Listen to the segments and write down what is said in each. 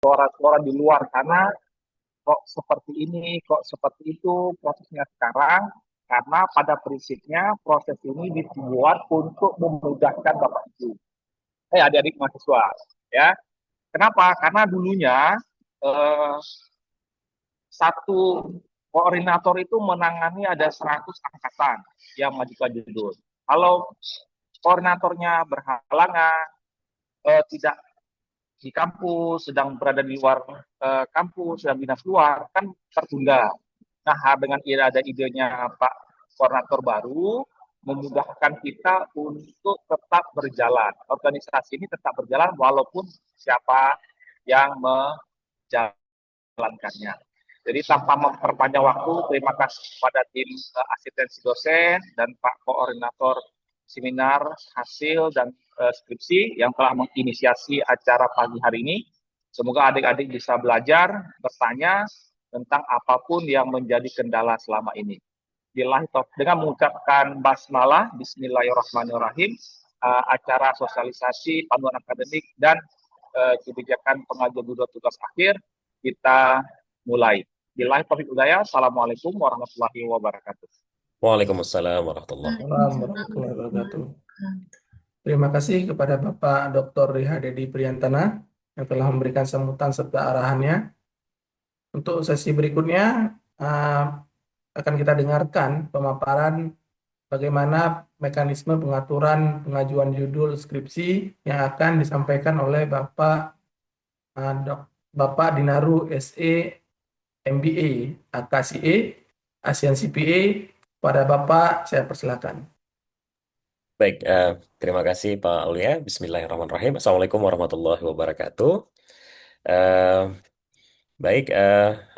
suara-suara di luar sana kok seperti ini, kok seperti itu prosesnya sekarang, karena pada prinsipnya proses ini dibuat untuk memudahkan Bapak Ibu, adik-adik mahasiswa, ya. Kenapa? Karena dulunya eh, satu koordinator itu menangani ada 100 angkatan yang mengajukan judul. Kalau koordinatornya berhalangan, tidak di kampus, sedang berada di luar kampus, sedang dinas luar, kan tertunda. Nah, dengan ada idenya Pak Koordinator baru, memudahkan kita untuk tetap berjalan. Organisasi ini tetap berjalan walaupun siapa yang menjalankannya. Jadi tanpa memperpanjang waktu, terima kasih kepada tim asistensi dosen dan Pak Koordinator seminar hasil dan skripsi yang telah menginisiasi acara pagi hari ini. Semoga adik-adik bisa belajar, bertanya tentang apapun yang menjadi kendala selama ini. Dengan mengucapkan basmalah, Bismillahirrahmanirrahim, acara sosialisasi, panduan akademik, dan kebijakan pengajuan tugas akhir kita mulai. Billahi taufiq hidayah. Assalamualaikum warahmatullahi wabarakatuh. Waalaikumsalam warahmatullahi Assalamualaikum wabarakatuh. warahmatullahi wabarakatuh. Terima kasih kepada Bapak Dr. Riha Dedi Priantana yang telah memberikan sambutan serta arahannya. Untuk sesi berikutnya eh, akan kita dengarkan pemaparan bagaimana mekanisme pengaturan pengajuan judul skripsi yang akan disampaikan oleh Bapak Dinaru SE MBA AKCA ASEAN CPA. Pada Bapak saya persilakan. Baik, terima kasih Pak Aulia. Bismillahirrahmanirrahim. Assalamualaikum warahmatullahi wabarakatuh. Eh, Baik,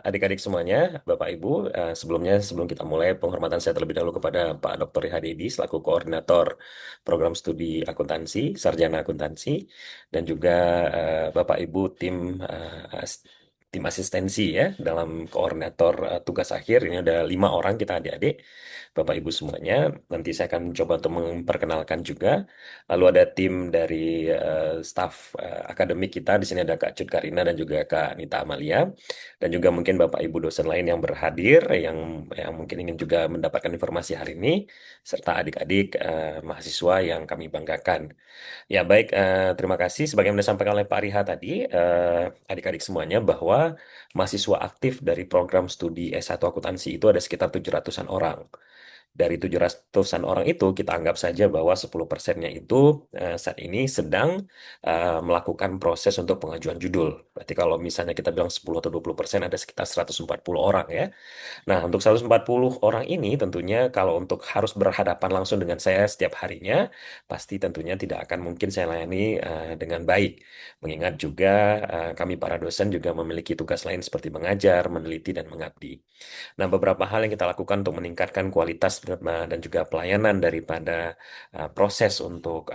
adik-adik semuanya, Bapak Ibu, sebelum kita mulai, penghormatan saya terlebih dahulu kepada Pak Dr. Hadidi selaku koordinator program studi akuntansi, sarjana akuntansi, dan juga Bapak Ibu tim asistensi ya dalam koordinator tugas akhir. Ini ada 5 orang kita adik-adik, Bapak Ibu semuanya. Nanti saya akan mencoba untuk memperkenalkan juga. Lalu ada tim dari staf akademik kita. Di sini ada Kak Cut Karina dan juga Kak Nita Amalia. Dan juga mungkin Bapak Ibu dosen lain yang berhadir, yang mungkin ingin juga mendapatkan informasi hari ini, serta adik-adik mahasiswa yang kami banggakan. Ya baik, terima kasih. Sebagaimana disampaikan oleh Pak Riha tadi, adik-adik semuanya, bahwa mahasiswa aktif dari program studi S1 Akuntansi itu ada sekitar 700-an orang. Dari 700-an orang itu, kita anggap saja bahwa 10%-nya itu saat ini sedang melakukan proses untuk pengajuan judul. Berarti kalau misalnya kita bilang 10 atau 20%, ada sekitar 140 orang ya. Nah, untuk 140 orang ini tentunya kalau untuk harus berhadapan langsung dengan saya setiap harinya, pasti tentunya tidak akan mungkin saya layani dengan baik. Mengingat juga kami para dosen juga memiliki tugas lain seperti mengajar, meneliti, dan mengabdi. Nah, beberapa hal yang kita lakukan untuk meningkatkan kualitas dan juga pelayanan daripada proses untuk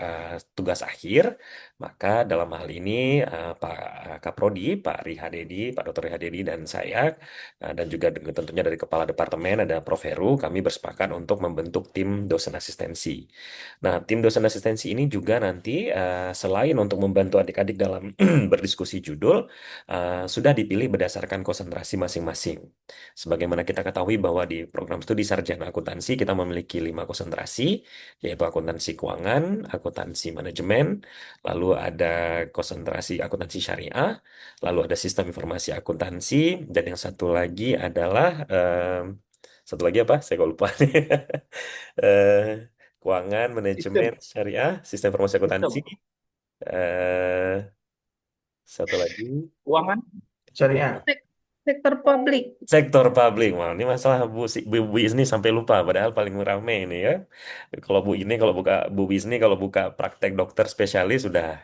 tugas akhir, maka dalam hal ini Pak Kaprodi, Pak Riha Dedi, Pak Dr. Riha Dedi, dan saya, dan juga tentunya dari Kepala Departemen ada Prof. Heru, kami bersepakat untuk membentuk tim dosen asistensi. Nah, tim dosen asistensi ini juga nanti selain untuk membantu adik-adik dalam berdiskusi judul, sudah dipilih berdasarkan konsentrasi masing-masing. Sebagaimana kita ketahui bahwa di program studi sarjana akuntansi kita memiliki 5 konsentrasi, yaitu akuntansi keuangan, akuntansi manajemen, lalu ada konsentrasi akuntansi syariah, lalu ada sistem informasi akuntansi, dan yang satu lagi adalah satu lagi apa? Saya kok lupa nih. Eh, Keuangan, manajemen, Sistem, syariah, sistem informasi akuntansi, sistem eh, satu lagi. keuangan. Syariah. Sektor publik. Sektor publik, wah ini masalah Bu Isni sampai lupa, padahal paling rame ini ya. Kalau buka Bu Isni kalau buka praktek dokter spesialis udah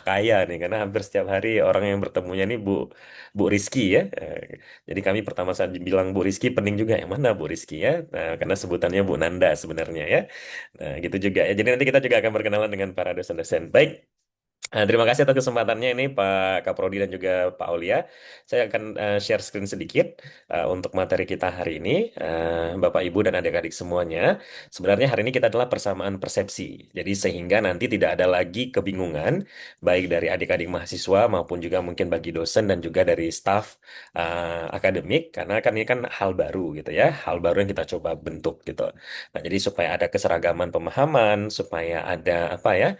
kaya nih, karena hampir setiap hari orang yang bertemunya nih Bu Rizky ya. Jadi kami pertama saat bilang Bu Rizky pening juga, yang mana Bu Rizky ya? Nah, karena sebutannya Bu Nanda sebenarnya ya. Nah gitu juga ya. Jadi nanti kita juga akan berkenalan dengan para dosen-dosen. Baik. Terima kasih atas kesempatannya ini Pak Kaprodi dan juga Pak Aulia. Saya akan share screen sedikit untuk materi kita hari ini, Bapak Ibu dan adik-adik semuanya. Sebenarnya hari ini kita adalah persamaan persepsi. Jadi sehingga nanti tidak ada lagi kebingungan, baik dari adik-adik mahasiswa maupun juga mungkin bagi dosen dan juga dari staf akademik, karena kan ini kan hal baru gitu ya, hal baru yang kita coba bentuk gitu. Nah, jadi supaya ada keseragaman pemahaman, supaya ada apa ya,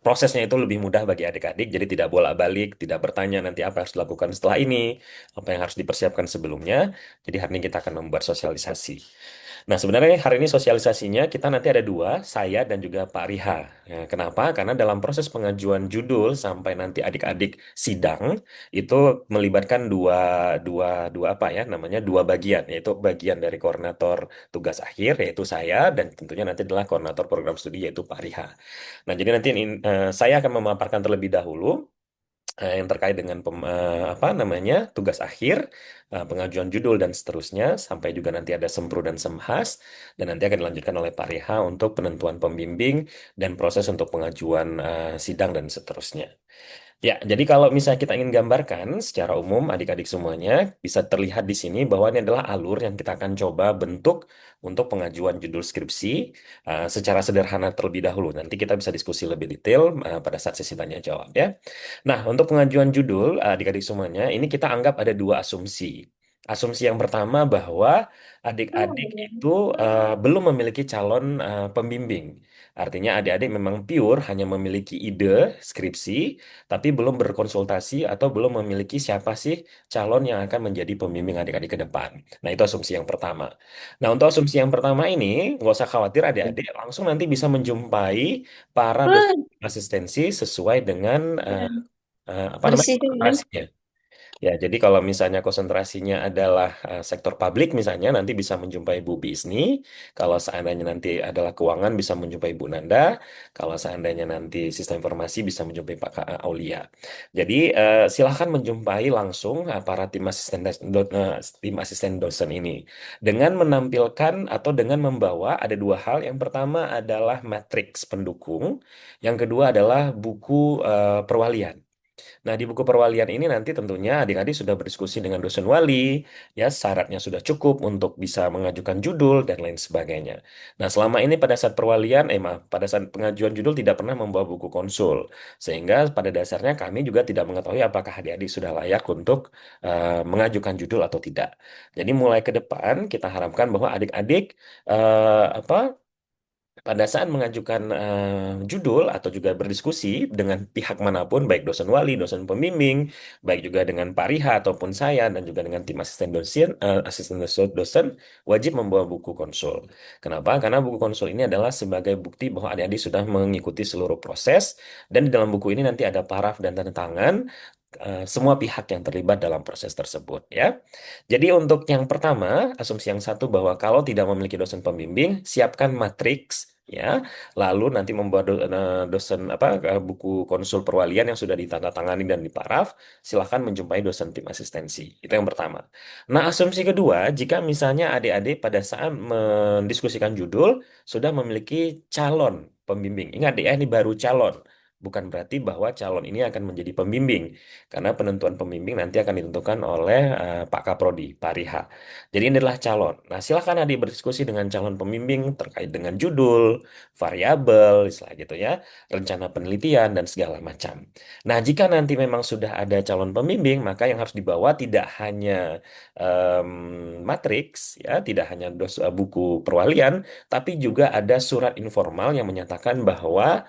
prosesnya itu lebih mudah bagi adik-adik, jadi tidak bolak-balik, tidak bertanya nanti apa yang harus dilakukan setelah ini, apa yang harus dipersiapkan sebelumnya. Jadi hari ini kita akan membuat sosialisasi. Nah, sebenarnya hari ini sosialisasinya kita nanti ada dua, saya dan juga Pak Riha. Ya, kenapa? Karena dalam proses pengajuan judul sampai nanti adik-adik sidang itu melibatkan dua, dua apa ya namanya dua bagian, yaitu bagian dari koordinator tugas akhir yaitu saya dan tentunya nanti adalah koordinator program studi yaitu Pak Riha. Nah, jadi nanti saya akan memaparkan terlebih dahulu yang terkait dengan apa namanya tugas akhir, pengajuan judul dan seterusnya, sampai juga nanti ada sempro dan semhas, dan nanti akan dilanjutkan oleh Pak Reha untuk penentuan pembimbing dan proses untuk pengajuan sidang dan seterusnya. Ya, jadi kalau misalnya kita ingin gambarkan secara umum adik-adik semuanya bisa terlihat di sini bahwa ini adalah alur yang kita akan coba bentuk untuk pengajuan judul skripsi secara sederhana terlebih dahulu. Nanti kita bisa diskusi lebih detail pada saat sesi tanya jawab ya. Nah, untuk pengajuan judul adik-adik semuanya ini kita anggap ada dua asumsi. Asumsi yang pertama bahwa adik-adik itu belum memiliki calon pembimbing. Artinya adik-adik memang pure hanya memiliki ide skripsi tapi belum berkonsultasi atau belum memiliki siapa sih calon yang akan menjadi pembimbing adik-adik ke depan. Nah, itu asumsi yang pertama. Nah, untuk asumsi yang pertama ini, nggak usah khawatir adik-adik, langsung nanti bisa menjumpai para dosen asistensi sesuai dengan apa namanya Bersih dulu. konsentrasinya. Ya, jadi kalau misalnya konsentrasinya adalah sektor publik misalnya nanti bisa menjumpai Bu Bisni, kalau seandainya nanti adalah keuangan bisa menjumpai Bu Nanda, kalau seandainya nanti sistem informasi bisa menjumpai Pak Aulia. Jadi silahkan menjumpai langsung para tim asisten dosen ini dengan menampilkan atau dengan membawa ada dua hal. Yang pertama adalah matriks pendukung, yang kedua adalah buku perwalian. Nah, di buku perwalian ini nanti tentunya adik-adik sudah berdiskusi dengan dosen wali, ya syaratnya sudah cukup untuk bisa mengajukan judul dan lain sebagainya. Nah, selama ini pada saat perwalian, maaf, pada saat pengajuan judul tidak pernah membawa buku konsul, sehingga pada dasarnya kami juga tidak mengetahui apakah adik-adik sudah layak untuk mengajukan judul atau tidak. Jadi mulai ke depan kita harapkan bahwa adik-adik apa pada saat mengajukan judul atau juga berdiskusi dengan pihak manapun, baik dosen wali, dosen pembimbing, baik juga dengan Pak Riha ataupun saya, dan juga dengan tim asisten dosen, wajib membawa buku konsul. Kenapa? Karena buku konsul ini adalah sebagai bukti bahwa adik-adik sudah mengikuti seluruh proses, dan di dalam buku ini nanti ada paraf dan tanda tangan semua pihak yang terlibat dalam proses tersebut ya. Jadi untuk yang pertama, asumsi yang satu bahwa kalau tidak memiliki dosen pembimbing, siapkan matriks ya, lalu nanti membuat dosen apa buku konsul perwalian yang sudah ditandatangani dan diparaf, silahkan menjumpai dosen tim asistensi. Itu yang pertama. Nah, asumsi kedua, jika misalnya adik-adik pada saat mendiskusikan judul sudah memiliki calon pembimbing. Ingat ya, ini baru calon. Bukan berarti bahwa calon ini akan menjadi pembimbing, karena penentuan pembimbing nanti akan ditentukan oleh Pak Kaprodi, Pak Riha. Jadi ini adalah calon. Nah, silakan adik berdiskusi dengan calon pembimbing terkait dengan judul, variabel, istilah gitu ya, rencana penelitian, dan segala macam. Nah, jika nanti memang sudah ada calon pembimbing, maka yang harus dibawa tidak hanya matriks, ya, tidak hanya buku perwalian, tapi juga ada surat informal yang menyatakan bahwa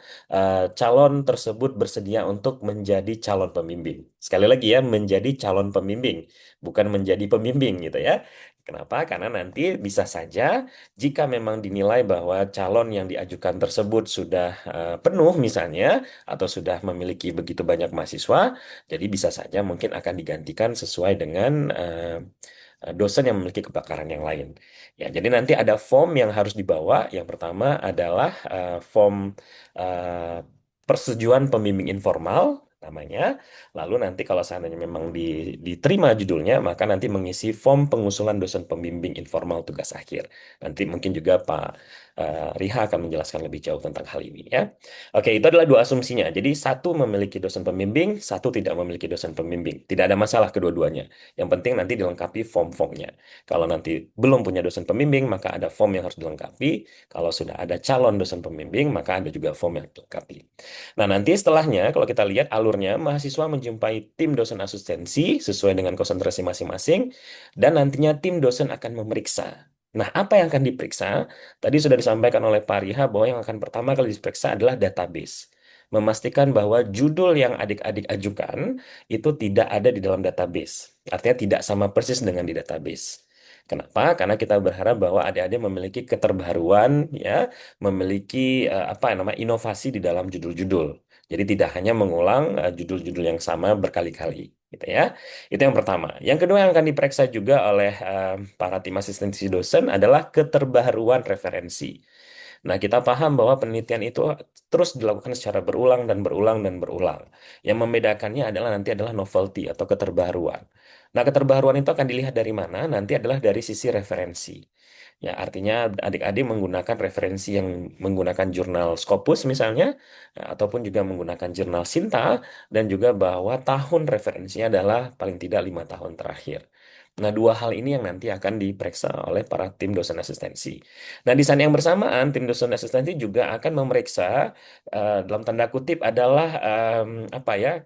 calon tersebut bersedia untuk menjadi calon pembimbing. Sekali lagi ya, menjadi calon pembimbing, bukan menjadi pembimbing gitu ya. Kenapa? Karena nanti bisa saja jika memang dinilai bahwa calon yang diajukan tersebut sudah penuh misalnya atau sudah memiliki begitu banyak mahasiswa, jadi bisa saja mungkin akan digantikan sesuai dengan dosen yang memiliki kebakaran yang lain. Ya, jadi nanti ada form yang harus dibawa. Yang pertama adalah form persetujuan pembimbing informal namanya. Lalu nanti kalau seandainya memang diterima judulnya, maka nanti mengisi form pengusulan dosen pembimbing informal tugas akhir. Nanti mungkin juga Pak Riha akan menjelaskan lebih jauh tentang hal ini ya. Oke, itu adalah dua asumsinya. Jadi satu memiliki dosen pembimbing, satu tidak memiliki dosen pembimbing. Tidak ada masalah kedua-duanya. Yang penting nanti dilengkapi form-formnya. Kalau nanti belum punya dosen pembimbing, maka ada form yang harus dilengkapi. Kalau sudah ada calon dosen pembimbing, maka ada juga form yang dilengkapi. Nah, nanti setelahnya, kalau kita lihat alurnya, mahasiswa menjumpai tim dosen asistensi sesuai dengan konsentrasi masing-masing, dan nantinya tim dosen akan memeriksa. Nah, apa yang akan diperiksa? Tadi sudah disampaikan oleh Pak Riha bahwa yang akan pertama kali diperiksa adalah database. Memastikan bahwa judul yang adik-adik ajukan itu tidak ada di dalam database. Artinya tidak sama persis dengan di database. Kenapa? Karena kita berharap bahwa adik-adik memiliki keterbaruan, ya, memiliki apa namanya inovasi di dalam judul-judul. Jadi tidak hanya mengulang judul-judul yang sama berkali-kali, gitu ya. Itu yang pertama. Yang kedua yang akan diperiksa juga oleh para tim asistensi dosen adalah keterbaruan referensi. Nah, kita paham bahwa penelitian itu terus dilakukan secara berulang dan berulang dan berulang. Yang membedakannya adalah nanti adalah novelty atau keterbaruan. Nah, keterbaruan itu akan dilihat dari mana? Nanti adalah dari sisi referensi. Ya, artinya adik-adik menggunakan referensi yang menggunakan jurnal Scopus misalnya, ataupun juga menggunakan jurnal Sinta, dan juga bahwa tahun referensinya adalah paling tidak 5 tahun terakhir. Nah, dua hal ini yang nanti akan diperiksa oleh para tim dosen asistensi. Nah, di saat yang bersamaan, tim dosen asistensi juga akan memeriksa dalam tanda kutip adalah apa ya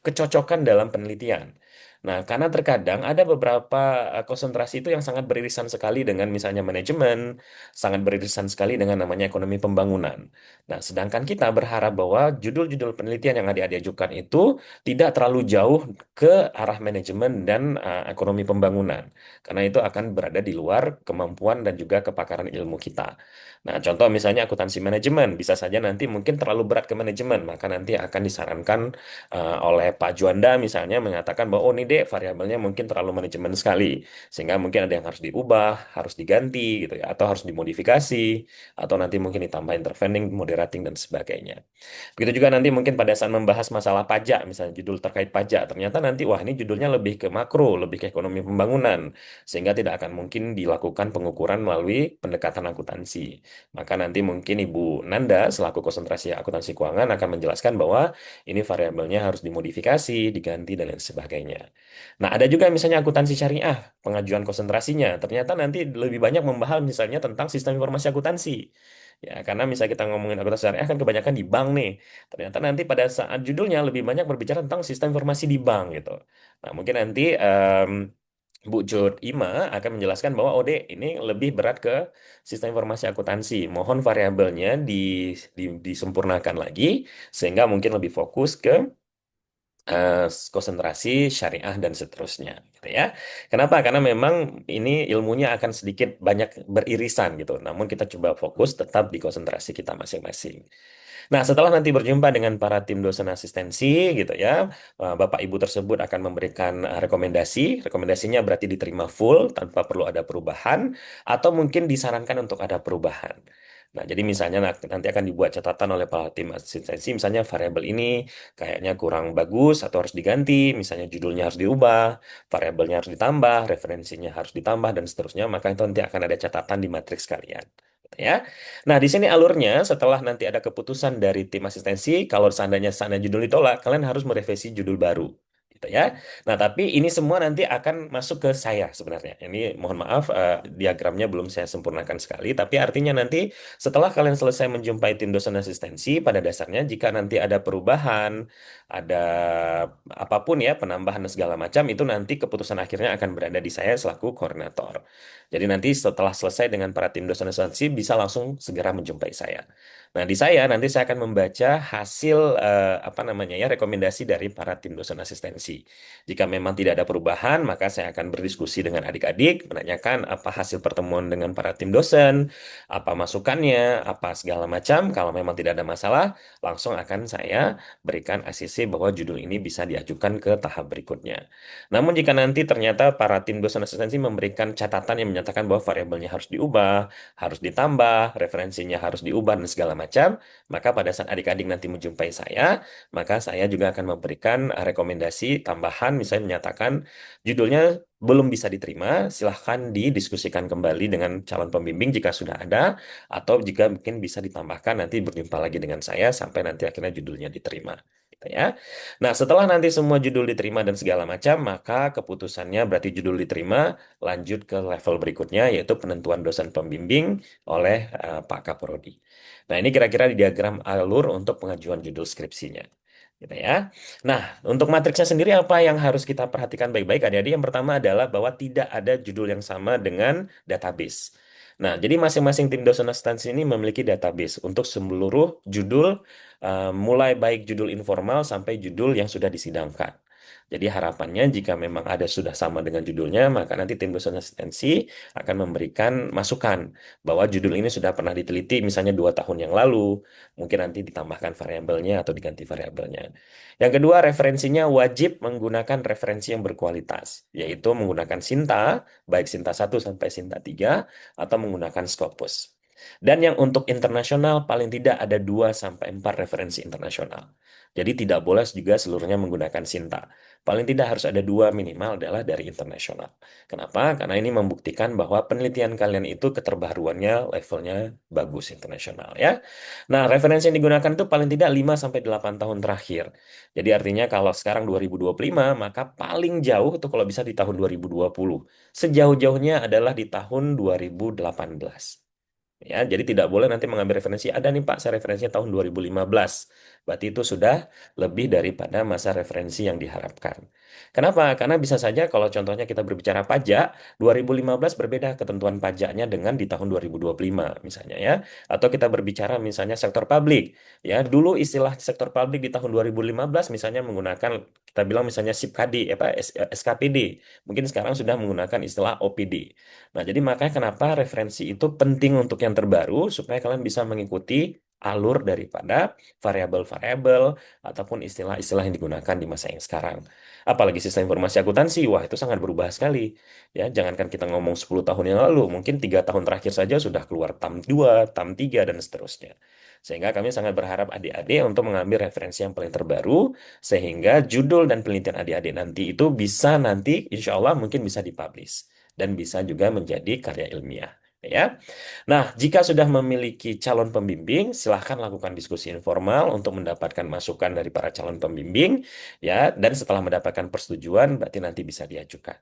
kecocokan dalam penelitian. Nah, karena terkadang ada beberapa konsentrasi itu yang sangat beririsan sekali dengan misalnya manajemen, sangat beririsan sekali dengan namanya ekonomi pembangunan. Nah, sedangkan kita berharap bahwa judul-judul penelitian yang adik-adik ajukan itu tidak terlalu jauh ke arah manajemen dan ekonomi pembangunan, karena itu akan berada di luar kemampuan dan juga kepakaran ilmu kita. Nah, contoh misalnya akuntansi manajemen, bisa saja nanti mungkin terlalu berat ke manajemen, maka nanti akan disarankan oleh Pak Juanda misalnya mengatakan bahwa oh ini deh variabelnya mungkin terlalu manajemen sekali, sehingga mungkin ada yang harus diubah, harus diganti gitu ya, atau harus dimodifikasi, atau nanti mungkin ditambah intervening, moderating dan sebagainya. Begitu juga nanti mungkin pada saat membahas masalah pajak, misalnya judul terkait pajak, ternyata nanti wah ini judulnya lebih ke makro, lebih ke ekonomi pembangunan, sehingga tidak akan mungkin dilakukan pengukuran melalui pendekatan akuntansi. Maka nanti mungkin Ibu Nanda selaku konsentrasi akuntansi keuangan akan menjelaskan bahwa ini variabelnya harus dimodifikasi, diganti dan lain sebagainya. Nah, ada juga misalnya akuntansi syariah, pengajuan konsentrasinya, ternyata nanti lebih banyak membahas misalnya tentang sistem informasi akuntansi. Ya, karena misalnya kita ngomongin akuntansi syariah kan kebanyakan di bank nih. Ternyata nanti pada saat judulnya lebih banyak berbicara tentang sistem informasi di bank gitu. Nah, mungkin nanti Bu Jod Ima akan menjelaskan bahwa OD ini lebih berat ke sistem informasi akuntansi. Mohon variabelnya disempurnakan lagi sehingga mungkin lebih fokus ke konsentrasi syariah dan seterusnya gitu ya. Kenapa? Karena memang ini ilmunya akan sedikit banyak beririsan gitu. Namun kita coba fokus tetap di konsentrasi kita masing-masing. Nah, setelah nanti berjumpa dengan para tim dosen asistensi gitu ya, Bapak Ibu tersebut akan memberikan rekomendasi. Rekomendasinya berarti diterima full tanpa perlu ada perubahan atau mungkin disarankan untuk ada perubahan. Nah, jadi misalnya nanti akan dibuat catatan oleh para tim asistensi, misalnya variabel ini kayaknya kurang bagus atau harus diganti, misalnya judulnya harus diubah, variabelnya harus ditambah, referensinya harus ditambah, dan seterusnya, maka itu nanti akan ada catatan di matriks kalian. Gitu ya. Nah, di sini alurnya setelah nanti ada keputusan dari tim asistensi, kalau seandainya sana judul ditolak, kalian harus merevisi judul baru. Gitu ya. Nah, tapi ini semua nanti akan masuk ke saya sebenarnya. Ini mohon maaf, diagramnya belum saya sempurnakan sekali, tapi artinya nanti setelah kalian selesai menjumpai tim dosen asistensi, pada dasarnya jika nanti ada perubahan, ada apapun ya, penambahan dan segala macam, itu nanti keputusan akhirnya akan berada di saya selaku koordinator. Jadi nanti setelah selesai dengan para tim dosen asistensi, bisa langsung segera menjumpai saya. Nah, di saya nanti saya akan membaca hasil apa namanya ya rekomendasi dari para tim dosen asistensi. Jika memang tidak ada perubahan, maka saya akan berdiskusi dengan adik-adik, menanyakan apa hasil pertemuan dengan para tim dosen, apa masukannya, apa segala macam. Kalau memang tidak ada masalah, langsung akan saya berikan ACC bahwa judul ini bisa diajukan ke tahap berikutnya. Namun jika nanti ternyata para tim dosen asistensi memberikan catatan yang menyatakan bahwa variabelnya harus diubah, harus ditambah, referensinya harus diubah dan segala macam, maka pada saat adik-adik nanti menjumpai saya, maka saya juga akan memberikan rekomendasi tambahan, misalnya menyatakan judulnya belum bisa diterima, silahkan didiskusikan kembali dengan calon pembimbing jika sudah ada, atau jika mungkin bisa ditambahkan nanti berjumpa lagi dengan saya sampai nanti akhirnya judulnya diterima. Gitu ya. Nah, setelah nanti semua judul diterima dan segala macam, maka keputusannya berarti judul diterima, lanjut ke level berikutnya, yaitu penentuan dosen pembimbing oleh Pak Kaprodi. Nah, ini kira-kira di diagram alur untuk pengajuan judul skripsinya. Gitu ya. Nah, untuk matriksnya sendiri apa yang harus kita perhatikan baik-baik adik-adik? Yang pertama adalah bahwa tidak ada judul yang sama dengan database. Nah, jadi masing-masing tim dosen asistensi ini memiliki database untuk seluruh judul, mulai baik judul informal sampai judul yang sudah disidangkan. Jadi harapannya jika memang ada sudah sama dengan judulnya, maka nanti tim dosen asistensi akan memberikan masukan bahwa judul ini sudah pernah diteliti misalnya 2 tahun yang lalu, mungkin nanti ditambahkan variabelnya atau diganti variabelnya. Yang kedua, referensinya wajib menggunakan referensi yang berkualitas, yaitu menggunakan Sinta, baik Sinta 1 sampai Sinta 3, atau menggunakan Scopus. Dan yang untuk internasional, paling tidak ada 2 sampai 4 referensi internasional. Jadi tidak boleh juga seluruhnya menggunakan Sinta. Paling tidak harus ada 2 minimal adalah dari internasional. Kenapa? Karena ini membuktikan bahwa penelitian kalian itu keterbaruannya levelnya bagus internasional ya. Nah, referensi yang digunakan itu paling tidak 5 sampai 8 tahun terakhir. Jadi artinya kalau sekarang 2025, maka paling jauh itu kalau bisa di tahun 2020. Sejauh-jauhnya adalah di tahun 2018. Ya, jadi tidak boleh nanti mengambil referensi. Ada nih Pak, saya referensinya tahun 2015. Berarti itu sudah lebih daripada masa referensi yang diharapkan. Kenapa? Karena bisa saja kalau contohnya kita berbicara pajak, 2015 berbeda ketentuan pajaknya dengan di tahun 2025 misalnya ya. Atau kita berbicara misalnya sektor publik. Ya, dulu istilah sektor publik di tahun 2015 misalnya menggunakan kita bilang misalnya SIPKD apa SKPD. Mungkin sekarang sudah menggunakan istilah OPD. Nah, jadi makanya kenapa referensi itu penting untuk yang terbaru supaya kalian bisa mengikuti alur daripada variabel-variabel ataupun istilah-istilah yang digunakan di masa yang sekarang. Apalagi sistem informasi akuntansi, wah itu sangat berubah sekali. Ya, jangankan kita ngomong 10 tahun yang lalu, mungkin 3 tahun terakhir saja sudah keluar TAM 2, TAM 3, dan seterusnya. Sehingga kami sangat berharap adik-adik untuk mengambil referensi yang paling terbaru, sehingga judul dan penelitian adik-adik nanti itu bisa nanti, insya Allah mungkin bisa dipublish dan bisa juga menjadi karya ilmiah. Ya, nah jika sudah memiliki calon pembimbing, silahkan lakukan diskusi informal untuk mendapatkan masukan dari para calon pembimbing, ya. Dan setelah mendapatkan persetujuan, berarti nanti bisa diajukan.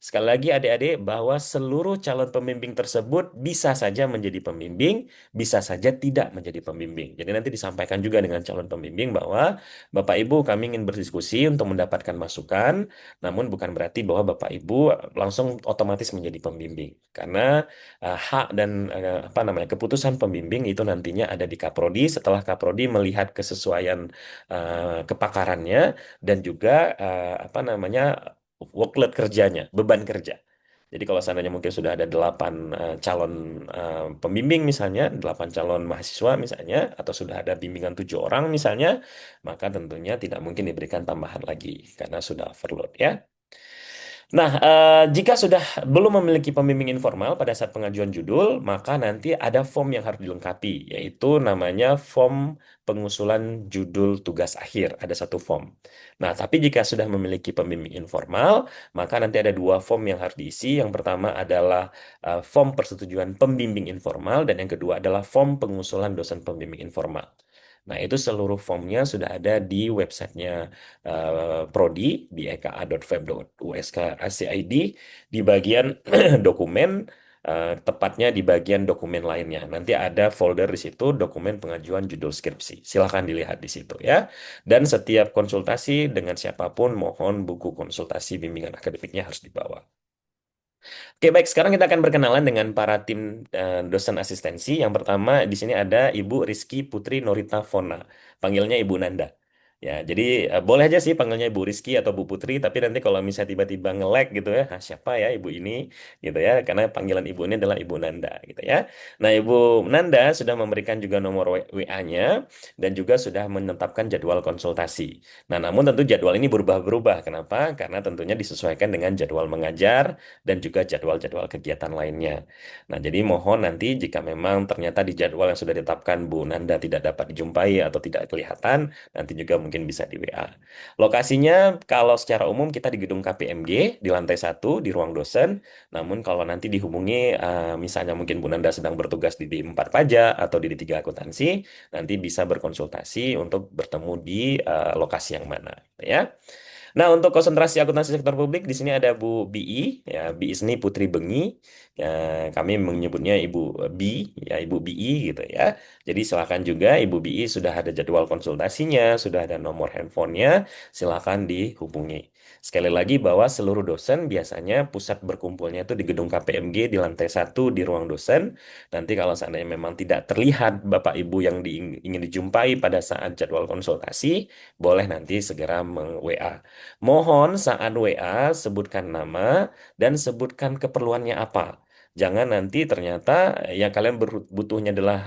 Sekali lagi adik-adik bahwa seluruh calon pembimbing tersebut bisa saja menjadi pembimbing, bisa saja tidak menjadi pembimbing. Jadi nanti disampaikan juga dengan calon pembimbing bahwa Bapak Ibu kami ingin berdiskusi untuk mendapatkan masukan, namun bukan berarti bahwa Bapak Ibu langsung otomatis menjadi pembimbing. Karena hak dan apa namanya keputusan pembimbing itu nantinya ada di Kaprodi setelah Kaprodi melihat kesesuaian kepakarannya dan juga apa namanya workload kerjanya, beban kerja. Jadi kalau seandainya mungkin sudah ada 8 calon pembimbing misalnya, 8 calon mahasiswa misalnya, atau sudah ada bimbingan 7 orang misalnya, maka tentunya tidak mungkin diberikan tambahan lagi karena sudah overload ya. Nah, jika sudah belum memiliki pembimbing informal pada saat pengajuan judul, maka nanti ada form yang harus dilengkapi, yaitu namanya form pengusulan judul tugas akhir. Ada satu form. Nah, tapi jika sudah memiliki pembimbing informal, maka nanti ada 2 form yang harus diisi. Yang pertama adalah form persetujuan pembimbing informal, dan yang kedua adalah form pengusulan dosen pembimbing informal. Nah, itu seluruh formnya sudah ada di websitenya Prodi di eka.feb.usk.ac.id di bagian dokumen, tepatnya di bagian dokumen lainnya. Nanti ada folder di situ dokumen pengajuan judul skripsi. Silahkan dilihat di situ ya. Dan setiap konsultasi dengan siapapun mohon buku konsultasi bimbingan akademiknya harus dibawa. Oke, baik. Sekarang kita akan berkenalan dengan para tim dosen asistensi. Yang pertama di sini ada Ibu Rizky Putri Norita Fona. Panggilnya Ibu Nanda. Ya, jadi boleh aja sih panggilnya Ibu Rizky atau Bu Putri, tapi nanti kalau misalnya tiba-tiba nge-lag gitu ya, "Ah, siapa ya ibu ini?" gitu ya, karena panggilan ibu ini adalah Ibu Nanda gitu ya. Nah, Ibu Nanda sudah memberikan juga nomor WA-nya dan juga sudah menetapkan jadwal konsultasi. Nah, namun tentu jadwal ini berubah-berubah. Kenapa? Karena tentunya disesuaikan dengan jadwal mengajar dan juga jadwal-jadwal kegiatan lainnya. Nah, jadi mohon nanti jika memang ternyata di jadwal yang sudah ditetapkan Bu Nanda tidak dapat dijumpai atau tidak kelihatan, nanti juga mungkin bisa di WA. Lokasinya kalau secara umum kita di gedung KPMG di lantai 1 di ruang dosen. Namun kalau nanti dihubungi misalnya mungkin Bu Nanda sedang bertugas di D4 Pajak atau di D3 Akuntansi, nanti bisa berkonsultasi untuk bertemu di lokasi yang mana, gitu ya. Nah, untuk konsentrasi akuntansi sektor publik di sini ada Bu BI, ya BI sini Putri Bengi, ya, kami menyebutnya Ibu Bi, ya Ibu BI gitu ya. Jadi silakan juga Ibu BI sudah ada jadwal konsultasinya, sudah ada nomor handphonenya, silakan dihubungi. Sekali lagi bahwa seluruh dosen biasanya pusat berkumpulnya itu di gedung KPMG di lantai 1 di ruang dosen. Nanti kalau seandainya memang tidak terlihat Bapak Ibu yang ingin dijumpai pada saat jadwal konsultasi, boleh nanti segera meng-WA. Mohon saat WA sebutkan nama dan sebutkan keperluannya apa. Jangan nanti ternyata yang kalian butuhnya adalah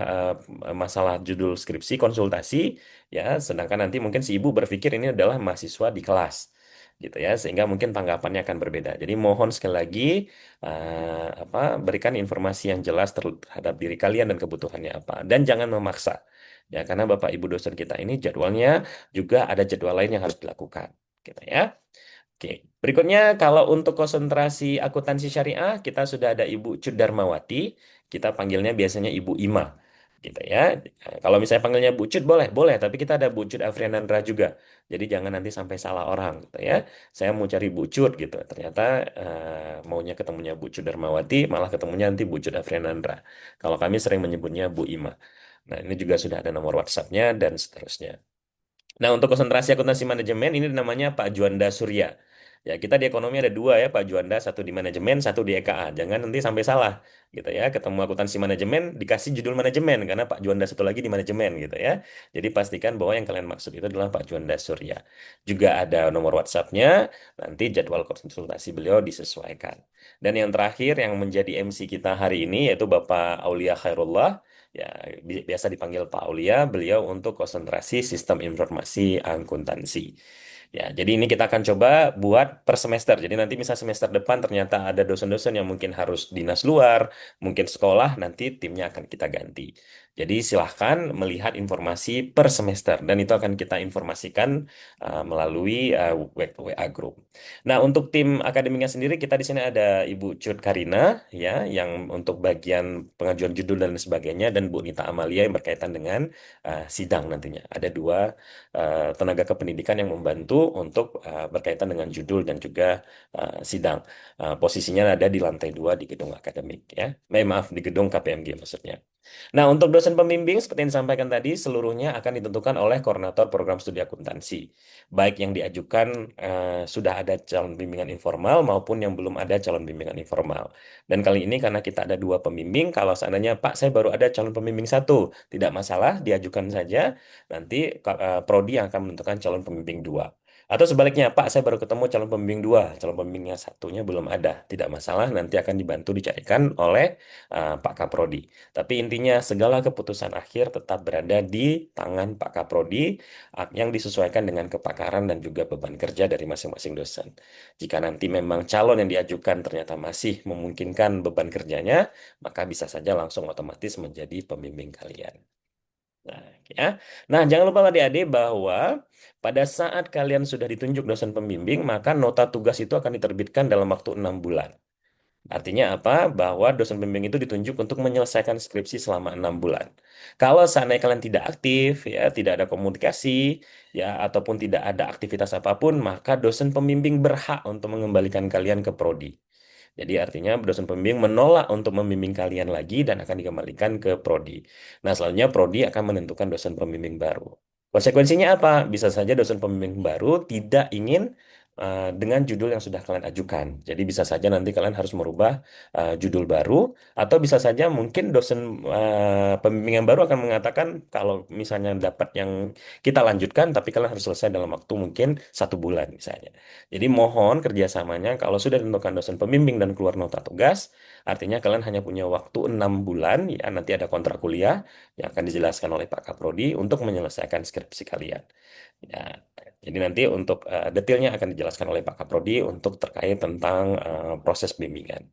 masalah judul skripsi konsultasi, ya, sedangkan nanti mungkin si ibu berpikir ini adalah mahasiswa di kelas, gitu ya, sehingga mungkin tanggapannya akan berbeda. Jadi mohon sekali lagi berikan informasi yang jelas terhadap diri kalian dan kebutuhannya apa, dan jangan memaksa, ya, karena Bapak Ibu dosen kita ini jadwalnya juga ada jadwal lain yang harus dilakukan, gitu ya. Oke, berikutnya kalau untuk konsentrasi akuntansi syariah, kita sudah ada Ibu Cut Darmawati, kita panggilnya biasanya Ibu Ima, gitu ya. Kalau misalnya panggilnya Bu Cut boleh, boleh, tapi kita ada Bu Cut Afrianandra juga. Jadi jangan nanti sampai salah orang, gitu ya. Saya mau cari Bu Cut gitu, ternyata maunya ketemunya Bu Cut Darmawati, malah ketemunya nanti Bu Cut Afrianandra. Kalau kami sering menyebutnya Bu Ima. Nah, ini juga sudah ada nomor WhatsApp-nya dan seterusnya. Nah, untuk konsentrasi akuntansi manajemen ini namanya Pak Juanda Surya. Ya, kita di ekonomi ada dua ya, Pak Juanda, satu di manajemen, satu di EKA. Jangan nanti sampai salah, gitu ya. Ketemu akuntansi manajemen, dikasih judul manajemen, karena Pak Juanda satu lagi di manajemen, gitu ya. Jadi pastikan bahwa yang kalian maksud itu adalah Pak Juanda Surya. Juga ada nomor WhatsApp-nya, nanti jadwal konsultasi beliau disesuaikan. Dan yang terakhir, yang menjadi MC kita hari ini, yaitu Bapak Aulia Khairullah. Ya, biasa dipanggil Pak Aulia, beliau untuk konsentrasi sistem informasi akuntansi. Ya, jadi ini kita akan coba buat per semester. Jadi nanti misal semester depan ternyata ada dosen-dosen yang mungkin harus dinas luar, mungkin sekolah, nanti timnya akan kita ganti. Jadi silahkan melihat informasi per semester dan itu akan kita informasikan melalui WA Group. Nah, untuk tim akademiknya sendiri kita di sini ada Ibu Cut Karina ya yang untuk bagian pengajuan judul dan sebagainya dan Bu Nita Amalia yang berkaitan dengan sidang nantinya. Ada dua tenaga kependidikan yang membantu untuk berkaitan dengan judul dan juga sidang. Posisinya ada di lantai 2 di gedung akademik ya. Maaf di gedung KPMG maksudnya. Nah, untuk dosen pembimbing seperti yang disampaikan tadi, seluruhnya akan ditentukan oleh koordinator program studi akuntansi. Baik yang diajukan sudah ada calon bimbingan informal maupun yang belum ada calon bimbingan informal. Dan kali ini karena kita ada dua pembimbing, kalau seandainya Pak saya baru ada calon pembimbing satu, tidak masalah, diajukan saja. Nanti prodi yang akan menentukan calon pembimbing dua. Atau sebaliknya, Pak, saya baru ketemu calon pembimbing dua, calon pembimbingnya satunya belum ada. Tidak masalah, nanti akan dibantu dicarikan oleh Pak Kaprodi. Tapi intinya segala keputusan akhir tetap berada di tangan Pak Kaprodi yang disesuaikan dengan kepakaran dan juga beban kerja dari masing-masing dosen. Jika nanti memang calon yang diajukan ternyata masih memungkinkan beban kerjanya, maka bisa saja langsung otomatis menjadi pembimbing kalian. Nah, ya. Nah, jangan lupa adik-adik bahwa pada saat kalian sudah ditunjuk dosen pembimbing, maka nota tugas itu akan diterbitkan dalam waktu 6 bulan. Artinya apa? Bahwa dosen pembimbing itu ditunjuk untuk menyelesaikan skripsi selama 6 bulan. Kalau seandainya kalian tidak aktif, ya, tidak ada komunikasi, ya, ataupun tidak ada aktivitas apapun, maka dosen pembimbing berhak untuk mengembalikan kalian ke prodi. Jadi artinya dosen pembimbing menolak untuk membimbing kalian lagi dan akan dikembalikan ke prodi. Nah, selanjutnya prodi akan menentukan dosen pembimbing baru. Konsekuensinya apa? Bisa saja dosen pembimbing baru tidak ingin dengan judul yang sudah kalian ajukan. Jadi bisa saja nanti kalian harus merubah judul baru, atau bisa saja mungkin dosen pembimbing yang baru akan mengatakan kalau misalnya dapat yang kita lanjutkan, tapi kalian harus selesai dalam waktu mungkin 1 bulan misalnya. Jadi mohon kerjasamanya kalau sudah ditentukan dosen pembimbing dan keluar nota tugas, artinya kalian hanya punya waktu 6 bulan, ya nanti ada kontrak kuliah yang akan dijelaskan oleh Pak Kaprodi untuk menyelesaikan skripsi kalian. Ya, jadi nanti untuk detailnya akan dijelaskan oleh Pak Kaprodi untuk terkait tentang proses bimbingan.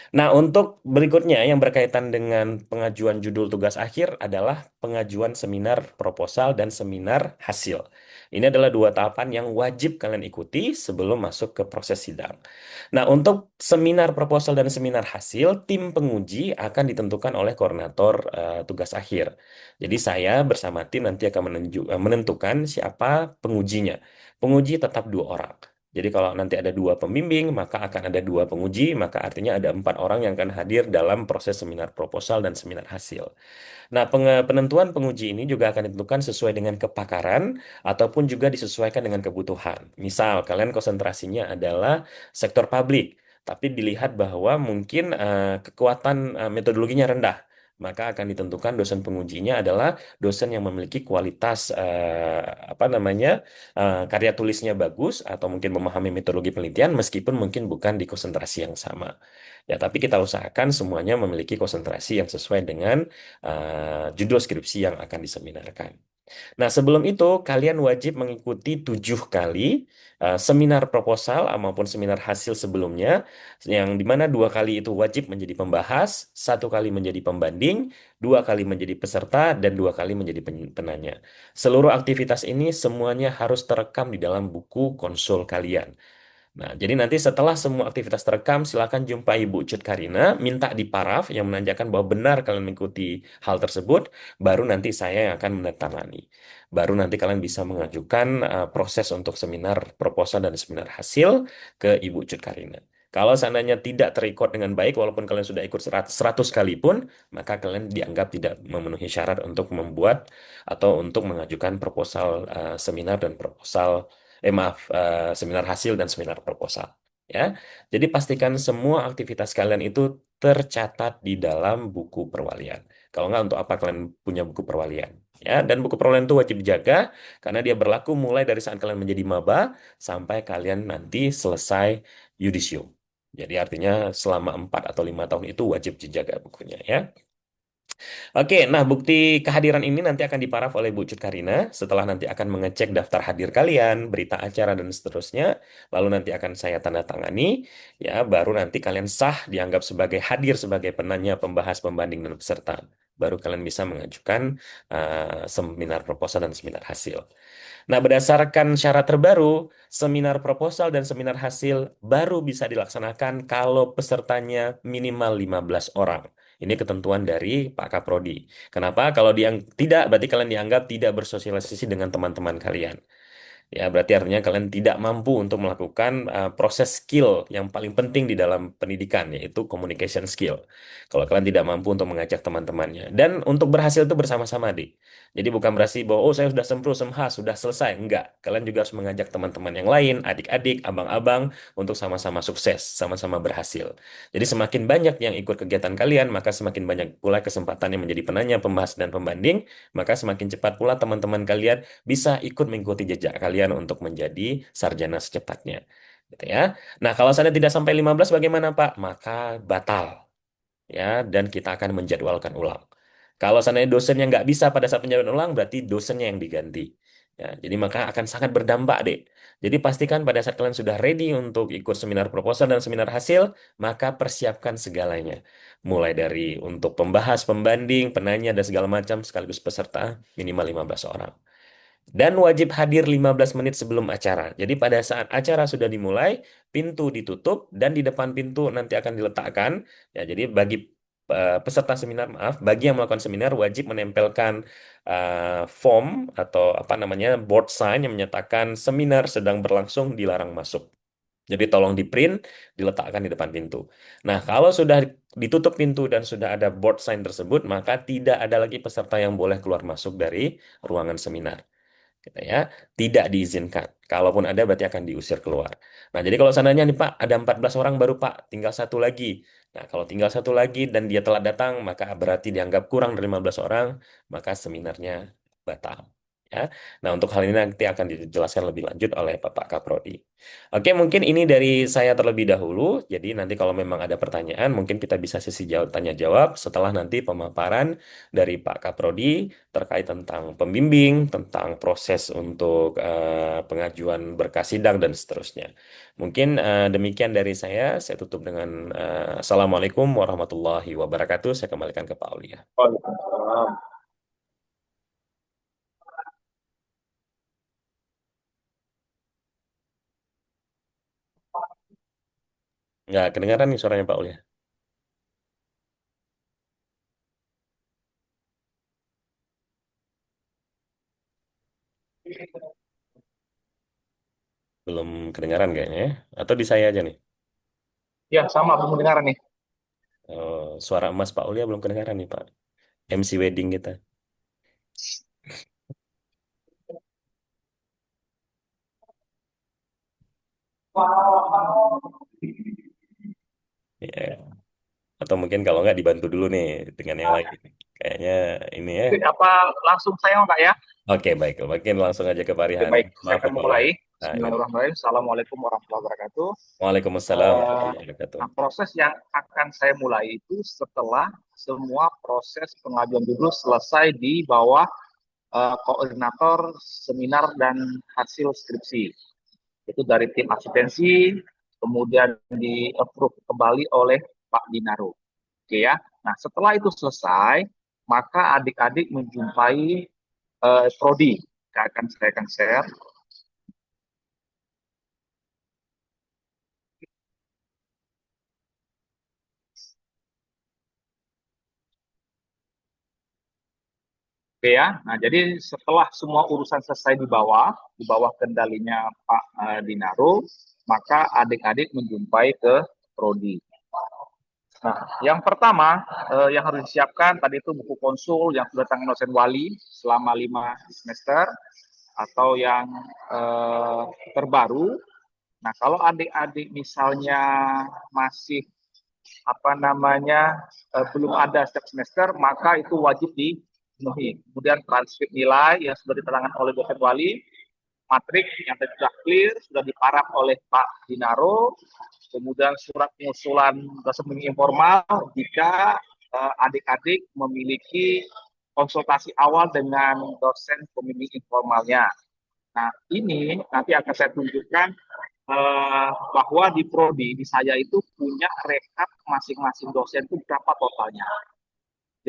Nah, untuk berikutnya yang berkaitan dengan pengajuan judul tugas akhir adalah pengajuan seminar proposal dan seminar hasil. Ini adalah 2 tahapan yang wajib kalian ikuti sebelum masuk ke proses sidang. Nah, untuk seminar proposal dan seminar hasil, tim penguji akan ditentukan oleh koordinator tugas akhir. Jadi saya bersama tim nanti akan menentukan siapa pengujinya. Penguji tetap 2 orang. Jadi kalau nanti ada 2 pembimbing, maka akan ada 2 penguji, maka artinya ada 4 orang yang akan hadir dalam proses seminar proposal dan seminar hasil. Nah, penentuan penguji ini juga akan ditentukan sesuai dengan kepakaran ataupun juga disesuaikan dengan kebutuhan. Misal, kalian konsentrasinya adalah sektor publik, tapi dilihat bahwa mungkin kekuatan metodologinya rendah. Maka akan ditentukan dosen pengujinya adalah dosen yang memiliki kualitas apa namanya karya tulisnya bagus atau mungkin memahami metodologi penelitian meskipun mungkin bukan di konsentrasi yang sama. Ya, tapi kita usahakan semuanya memiliki konsentrasi yang sesuai dengan judul skripsi yang akan diseminarkan. Nah, sebelum itu kalian wajib mengikuti 7 kali seminar proposal maupun seminar hasil sebelumnya, yang dimana 2 kali itu wajib menjadi pembahas, 1 kali menjadi pembanding, 2 kali menjadi peserta, dan 2 kali menjadi penanya. Seluruh aktivitas ini semuanya harus terekam di dalam buku konsul kalian. Nah, jadi nanti setelah semua aktivitas terekam, silakan jumpai Bu Cut Karina, minta di paraf yang menandakan bahwa benar kalian mengikuti hal tersebut, baru nanti saya yang akan menandatangani. Baru nanti kalian bisa mengajukan proses untuk seminar proposal dan seminar hasil ke Ibu Cut Karina. Kalau seandainya tidak terekod dengan baik, walaupun kalian sudah ikut 100 kali pun, maka kalian dianggap tidak memenuhi syarat untuk membuat atau untuk mengajukan proposal seminar dan proposal seminar hasil dan seminar proposal. Ya, jadi pastikan semua aktivitas kalian itu tercatat di dalam buku perwalian. Kalau nggak, untuk apa kalian punya buku perwalian? Ya, dan buku perwalian itu wajib dijaga karena dia berlaku mulai dari saat kalian menjadi maba sampai kalian nanti selesai yudisium. Jadi artinya selama 4 atau 5 tahun itu wajib dijaga bukunya ya. Oke, nah bukti kehadiran ini nanti akan diparaf oleh Bu Cut Karina setelah nanti akan mengecek daftar hadir kalian, berita acara dan seterusnya. Lalu nanti akan saya tanda tangani, ya baru nanti kalian sah dianggap sebagai hadir sebagai penanya, pembahas, pembanding dan peserta. Baru kalian bisa mengajukan seminar proposal dan seminar hasil. Nah, berdasarkan syarat terbaru, seminar proposal dan seminar hasil baru bisa dilaksanakan kalau pesertanya minimal 15 orang. Ini ketentuan dari Pak Kaprodi. Kenapa? Kalau tidak, berarti kalian dianggap tidak bersosialisasi dengan teman-teman kalian. Ya, berarti artinya kalian tidak mampu untuk melakukan proses skill yang paling penting di dalam pendidikan, yaitu communication skill. Kalau kalian tidak mampu untuk mengajak teman-temannya. Dan untuk berhasil itu bersama-sama, Dik. Jadi bukan berarti bahwa, oh saya sudah sempro, semhas, sudah selesai. Enggak. Kalian juga harus mengajak teman-teman yang lain, adik-adik, abang-abang, untuk sama-sama sukses, sama-sama berhasil. Jadi semakin banyak yang ikut kegiatan kalian, maka semakin banyak pula kesempatan yang menjadi penanya, pembahas, dan pembanding, maka semakin cepat pula teman-teman kalian bisa ikut mengikuti jejak kalian untuk menjadi sarjana secepatnya. Gitu ya. Nah, kalau saya tidak sampai 15 bagaimana, Pak? Maka batal. Ya, dan kita akan menjadwalkan ulang. Kalau seandainya dosennya nggak bisa pada saat penjadwalan ulang, berarti dosennya yang diganti. Ya, jadi maka akan sangat berdampak, deh. Jadi pastikan pada saat kalian sudah ready untuk ikut seminar proposal dan seminar hasil, maka persiapkan segalanya. Mulai dari untuk pembahas, pembanding, penanya, dan segala macam, sekaligus peserta minimal 15 orang. Dan wajib hadir 15 menit sebelum acara. Jadi pada saat acara sudah dimulai, pintu ditutup dan di depan pintu nanti akan diletakkan. Ya, jadi bagi peserta seminar, maaf, bagi yang melakukan seminar wajib menempelkan form atau apa namanya board sign yang menyatakan seminar sedang berlangsung, dilarang masuk. Jadi tolong di print, diletakkan di depan pintu. Nah, kalau sudah ditutup pintu dan sudah ada board sign tersebut, maka tidak ada lagi peserta yang boleh keluar masuk dari ruangan seminar. gitu ya, tidak diizinkan. Kalaupun ada berarti akan diusir keluar. Nah, jadi kalau seandainya nih Pak, ada 14 orang baru Pak, tinggal satu lagi. Nah, kalau tinggal satu lagi dan dia telat datang, maka berarti dianggap kurang dari 15 orang, maka seminarnya batal. Ya. Nah, untuk hal ini nanti akan dijelaskan lebih lanjut oleh Bapak Kaprodi. Oke, mungkin ini dari saya terlebih dahulu. Jadi nanti kalau memang ada pertanyaan, mungkin kita bisa sesi jawab tanya jawab setelah nanti pemaparan dari Pak Kaprodi terkait tentang pembimbing, tentang proses untuk pengajuan berkas sidang dan seterusnya. Mungkin demikian dari saya. Saya tutup dengan Assalamualaikum warahmatullahi wabarakatuh. Saya kembalikan ke Pak Aulia. Waalaikumsalam. Nggak kedengaran nih suaranya Pak Aulia. Belum kedengaran kayaknya ya. Atau di saya aja nih. Ya, sama belum mendengar nih. Suara emas Pak Aulia belum kedengaran nih Pak. MC wedding kita. Ya. Atau mungkin kalau nggak dibantu dulu nih dengan yang lain. Kayaknya ini ya. Apa langsung saya Pak ya? Oke, baik. Mungkin langsung aja ke Pak Oke, Rihan. baik, saya Maaf ya akan Pak Aulia. mulai. Nah, ini. Bismillahirrahmanirrahim. Assalamualaikum warahmatullahi wabarakatuh. Waalaikumsalam Eh, warahmatullahi wabarakatuh. nah, proses yang akan saya mulai itu setelah semua proses pengajuan judul selesai di bawah koordinator seminar dan hasil skripsi. Itu dari tim asistensi, kemudian di-approve kembali oleh Pak Dinaro. Oke ya. Nah, setelah itu selesai, maka adik-adik menjumpai prodi. Saya akan share. Oke ya. Nah, jadi setelah semua urusan selesai di bawah kendalinya Pak Dinaro, maka adik-adik menjumpai ke prodi. Nah, yang pertama yang harus disiapkan tadi itu buku konsul yang sudah tangan dosen wali selama 5 semester atau yang terbaru. Nah, kalau adik-adik misalnya masih belum ada setiap semester, maka itu wajib dipenuhi. Kemudian transkrip nilai yang sudah diterangkan oleh dosen wali, matrik yang sudah clear, sudah diparaf oleh Pak Dinaro, kemudian surat pengusulan dosen pembimbing informal jika adik-adik memiliki konsultasi awal dengan dosen pembimbing informalnya. Nah, ini nanti akan saya tunjukkan bahwa di prodi di saya itu punya rekap masing-masing dosen itu berapa totalnya.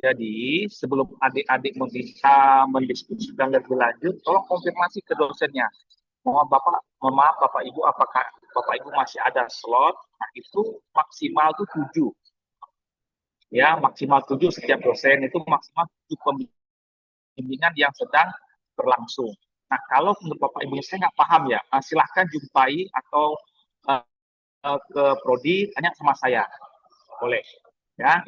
Jadi sebelum adik-adik bisa mendiskusikan lebih lanjut, tolong konfirmasi ke dosennya. Mohon maaf Bapak Ibu, apakah Bapak Ibu masih ada slot? Nah, itu maksimal itu 7. Ya, maksimal 7 setiap dosen itu maksimal 7 pembimbingan yang sedang berlangsung. Nah, kalau menurut Bapak Ibu saya nggak paham ya, silahkan jumpai atau ke prodi tanya sama saya, boleh ya,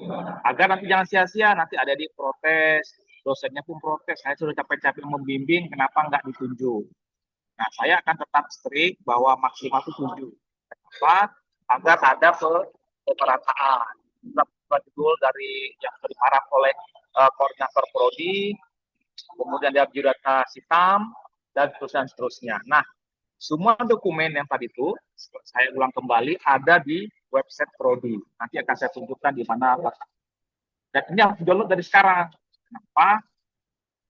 agar nanti jangan sia-sia, nanti ada di protes, dosennya pun protes, saya sudah capek-capek membimbing, kenapa nggak ditunjuk. Nah, saya akan tetap strict bahwa maksimal itu 7. Kenapa? Agar ada pemerataan. Betul dari yang diharap oleh koordinator prodi, kemudian dia biodata hitam, dan seterusnya. Nah, semua dokumen yang tadi itu, saya ulang kembali, ada di website Prodi. Nanti akan saya tunjukkan di mana. Dan ini harus download dari sekarang. Kenapa?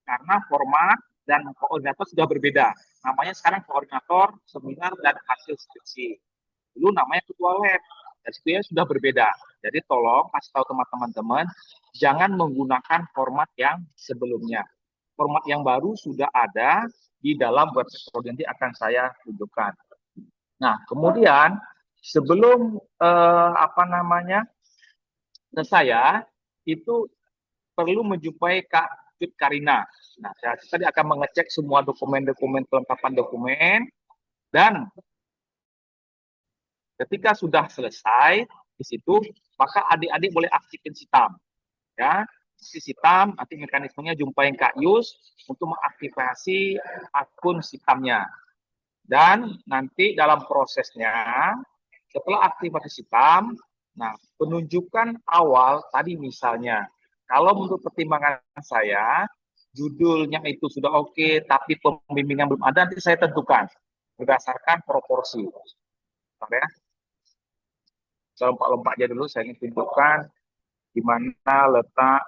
Karena format dan koordinator sudah berbeda. Namanya sekarang koordinator, seminar, dan hasil skripsi. Dulu namanya ketua lab. Dan itu sudah berbeda. Jadi tolong kasih tahu teman-teman, jangan menggunakan format yang sebelumnya. Format yang baru sudah ada di dalam website Prodi, nanti akan saya tunjukkan. Nah, kemudian sebelum saya itu perlu menjumpai Kak Fit Karina. Nah, saya tadi akan mengecek semua dokumen-dokumen kelengkapan dokumen, dan ketika sudah selesai di situ, maka adik-adik boleh aktifkan sitam. Ya, Sitam, nanti mekanismenya jumpain Kak Yus untuk mengaktifasi akun Sitamnya. Dan nanti dalam prosesnya, setelah aktivasi Sitam, nah penunjukan awal tadi misalnya, kalau menurut pertimbangan saya, judulnya itu sudah oke, tapi pembimbingan belum ada, nanti saya tentukan berdasarkan proporsi. Oke ya? Saya lompat-lompat aja dulu, saya ingin tunjukkan di mana letak.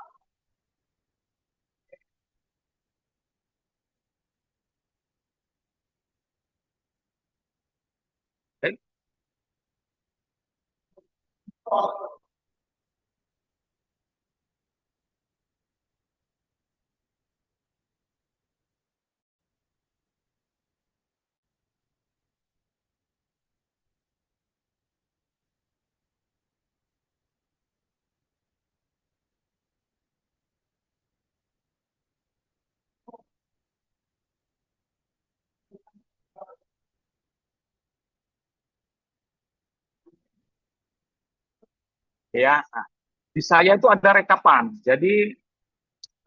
Ya, nah, di saya itu ada rekapan. Jadi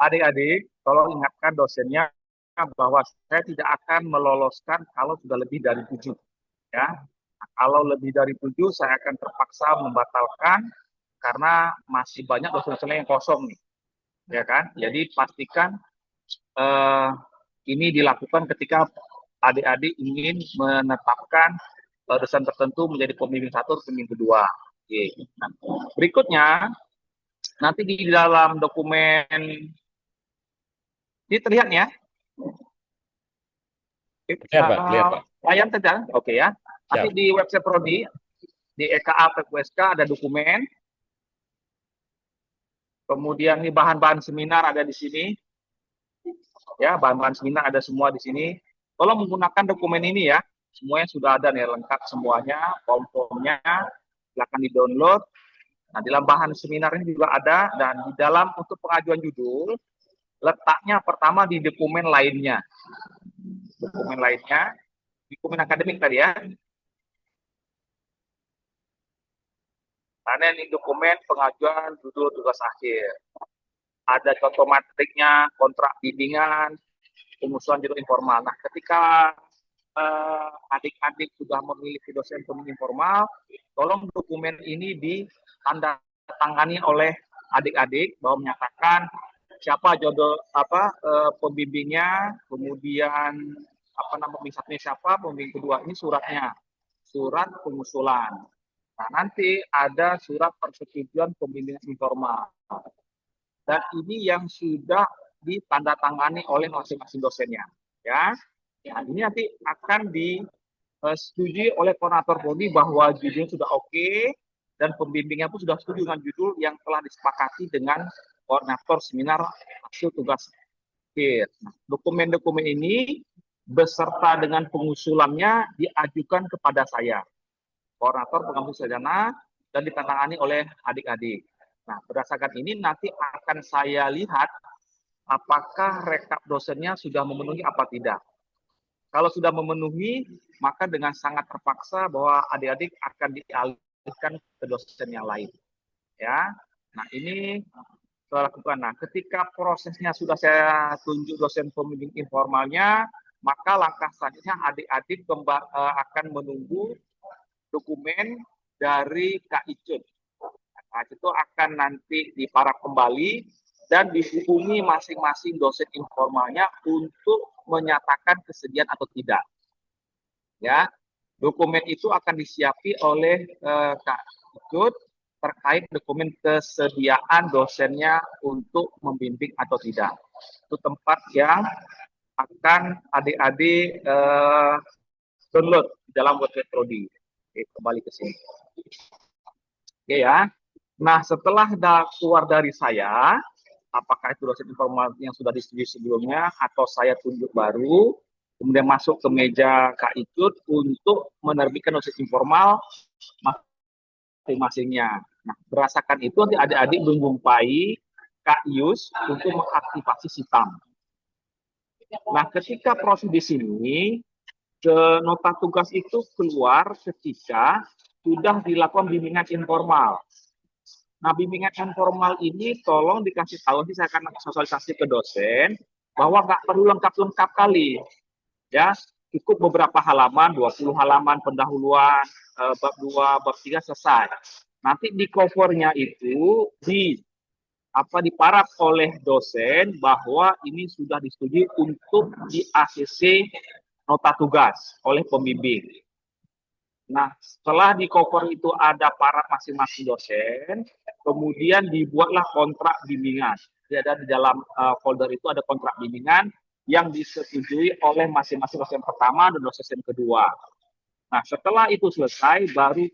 adik-adik, tolong ingatkan dosennya bahwa saya tidak akan meloloskan kalau sudah lebih dari 7. Ya, nah, kalau lebih dari 7, saya akan terpaksa membatalkan karena masih banyak dosen-dosen yang kosong nih, ya kan? Jadi pastikan eh, ini dilakukan ketika adik-adik ingin menetapkan dosen tertentu menjadi pembimbing 1, pembimbing kedua. Oke. Nah, berikutnya nanti di dalam dokumen ini terlihat ya. Clear, Pak. Clear, Pak. Layar terlihat, oke ya. Nanti Siap. di website Prodi, di EKA PQSK ada dokumen. Kemudian ini bahan-bahan seminar ada di sini. Ya, bahan-bahan seminar ada semua di sini. Tolong menggunakan dokumen ini ya. Semuanya sudah ada nih, lengkap semuanya, form-formnya. Silakan di-download. Nah, dalam bahan seminar ini juga ada, dan di dalam untuk pengajuan judul, letaknya pertama di dokumen lainnya. Dokumen lainnya, dokumen akademik tadi ya. Karena ini dokumen pengajuan judul tugas akhir. Ada contoh matriknya, kontrak bimbingan, pengusulan judul informal. Nah, ketika adik-adik sudah memiliki dosen pembimbing informal, tolong dokumen ini ditandatangani oleh adik-adik bahwa menyatakan siapa jodoh pembimbingnya, kemudian pembimbing satunya siapa, pembimbing kedua ini suratnya, surat pengusulan. Nah, nanti ada surat persetujuan pembimbingan informal. Dan ini yang sudah ditandatangani oleh masing-masing dosennya. Ya, nah, ini nanti akan disetujui oleh koordinator prodi bahwa judulnya sudah oke dan pembimbingnya pun sudah setuju dengan judul yang telah disepakati dengan koordinator seminar hasil tugas akhir. Nah, dokumen-dokumen ini beserta dengan pengusulannya diajukan kepada saya, koordinator pengambil sarjana, dan ditandatangani oleh adik-adik. Nah, berdasarkan ini nanti akan saya lihat apakah rekap dosennya sudah memenuhi apa tidak. Kalau sudah memenuhi, maka dengan sangat terpaksa bahwa adik-adik akan dialihkan ke dosen yang lain. Ya, nah ini saya lakukan. Nah, ketika prosesnya sudah saya tunjuk dosen pembimbing informalnya, maka langkah selanjutnya adik-adik akan menunggu dokumen dari Kak Icut. Nah, itu akan nanti diparaf kembali dan dihubungi masing-masing dosen informalnya untuk menyatakan kesediaan atau tidak. Ya, dokumen itu akan disiapi oleh Kak Icut terkait dokumen kesediaan dosennya untuk membimbing atau tidak. Itu tempat yang akan adik-adik download di dalam website Prodi. Oke, kembali ke sini. Oke ya. Nah, setelah keluar dari saya, apakah itu dosen informal yang sudah disetujui sebelumnya atau saya tunjuk baru, kemudian masuk ke meja Kak Icut untuk menerbitkan dosen informal masing-masingnya. Nah, berdasarkan itu nanti adik-adik menjumpai Kak Yus untuk mengaktifasi Sitam. Nah, ketika proses di sini, nota tugas itu keluar ketika sudah dilakukan bimbingan informal. Nah, bimbingan informal ini tolong dikasih tahu, nanti saya akan sosialisasi ke dosen, bahwa nggak perlu lengkap-lengkap kali. Ya, cukup beberapa halaman, 20 halaman pendahuluan, bab 2, bab 3 selesai. Nanti di covernya itu diparaf oleh dosen bahwa ini sudah disetujui untuk di ACC nota tugas oleh pembimbing. Nah, setelah di cover itu ada paraf masing-masing dosen, kemudian dibuatlah kontrak bimbingan. Jadi ada di dalam folder itu ada kontrak bimbingan yang disetujui oleh masing-masing dosen pertama dan dosen kedua. Nah, setelah itu selesai, baru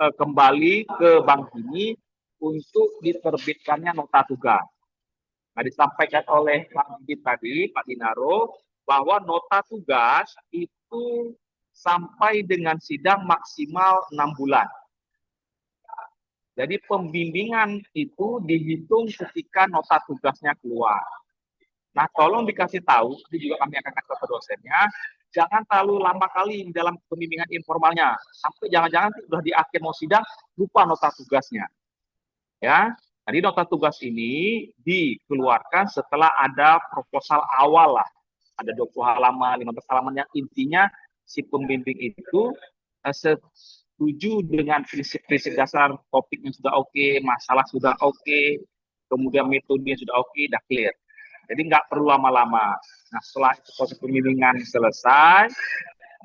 kembali ke bank ini untuk diterbitkannya nota tugas. Nah, disampaikan oleh Pak Didit tadi, Pak Dinaro, bahwa nota tugas itu sampai dengan sidang maksimal 6 bulan. Jadi pembimbingan itu dihitung ketika nota tugasnya keluar. Nah, tolong dikasih tahu, ini juga kami akan kasih ke dosennya, jangan terlalu lama kali dalam pembimbingan informalnya. Sampai jangan-jangan sudah di akhir mau sidang, lupa nota tugasnya. Ya, jadi nota tugas ini dikeluarkan setelah ada proposal awal lah. Ada 20 halaman, 15 halaman yang intinya si pembimbing itu setuju dengan prinsip-prinsip dasar, topiknya sudah oke, masalah sudah oke, kemudian metodenya sudah oke, sudah clear. Jadi nggak perlu lama-lama. Nah, setelah proses pembimbingan selesai,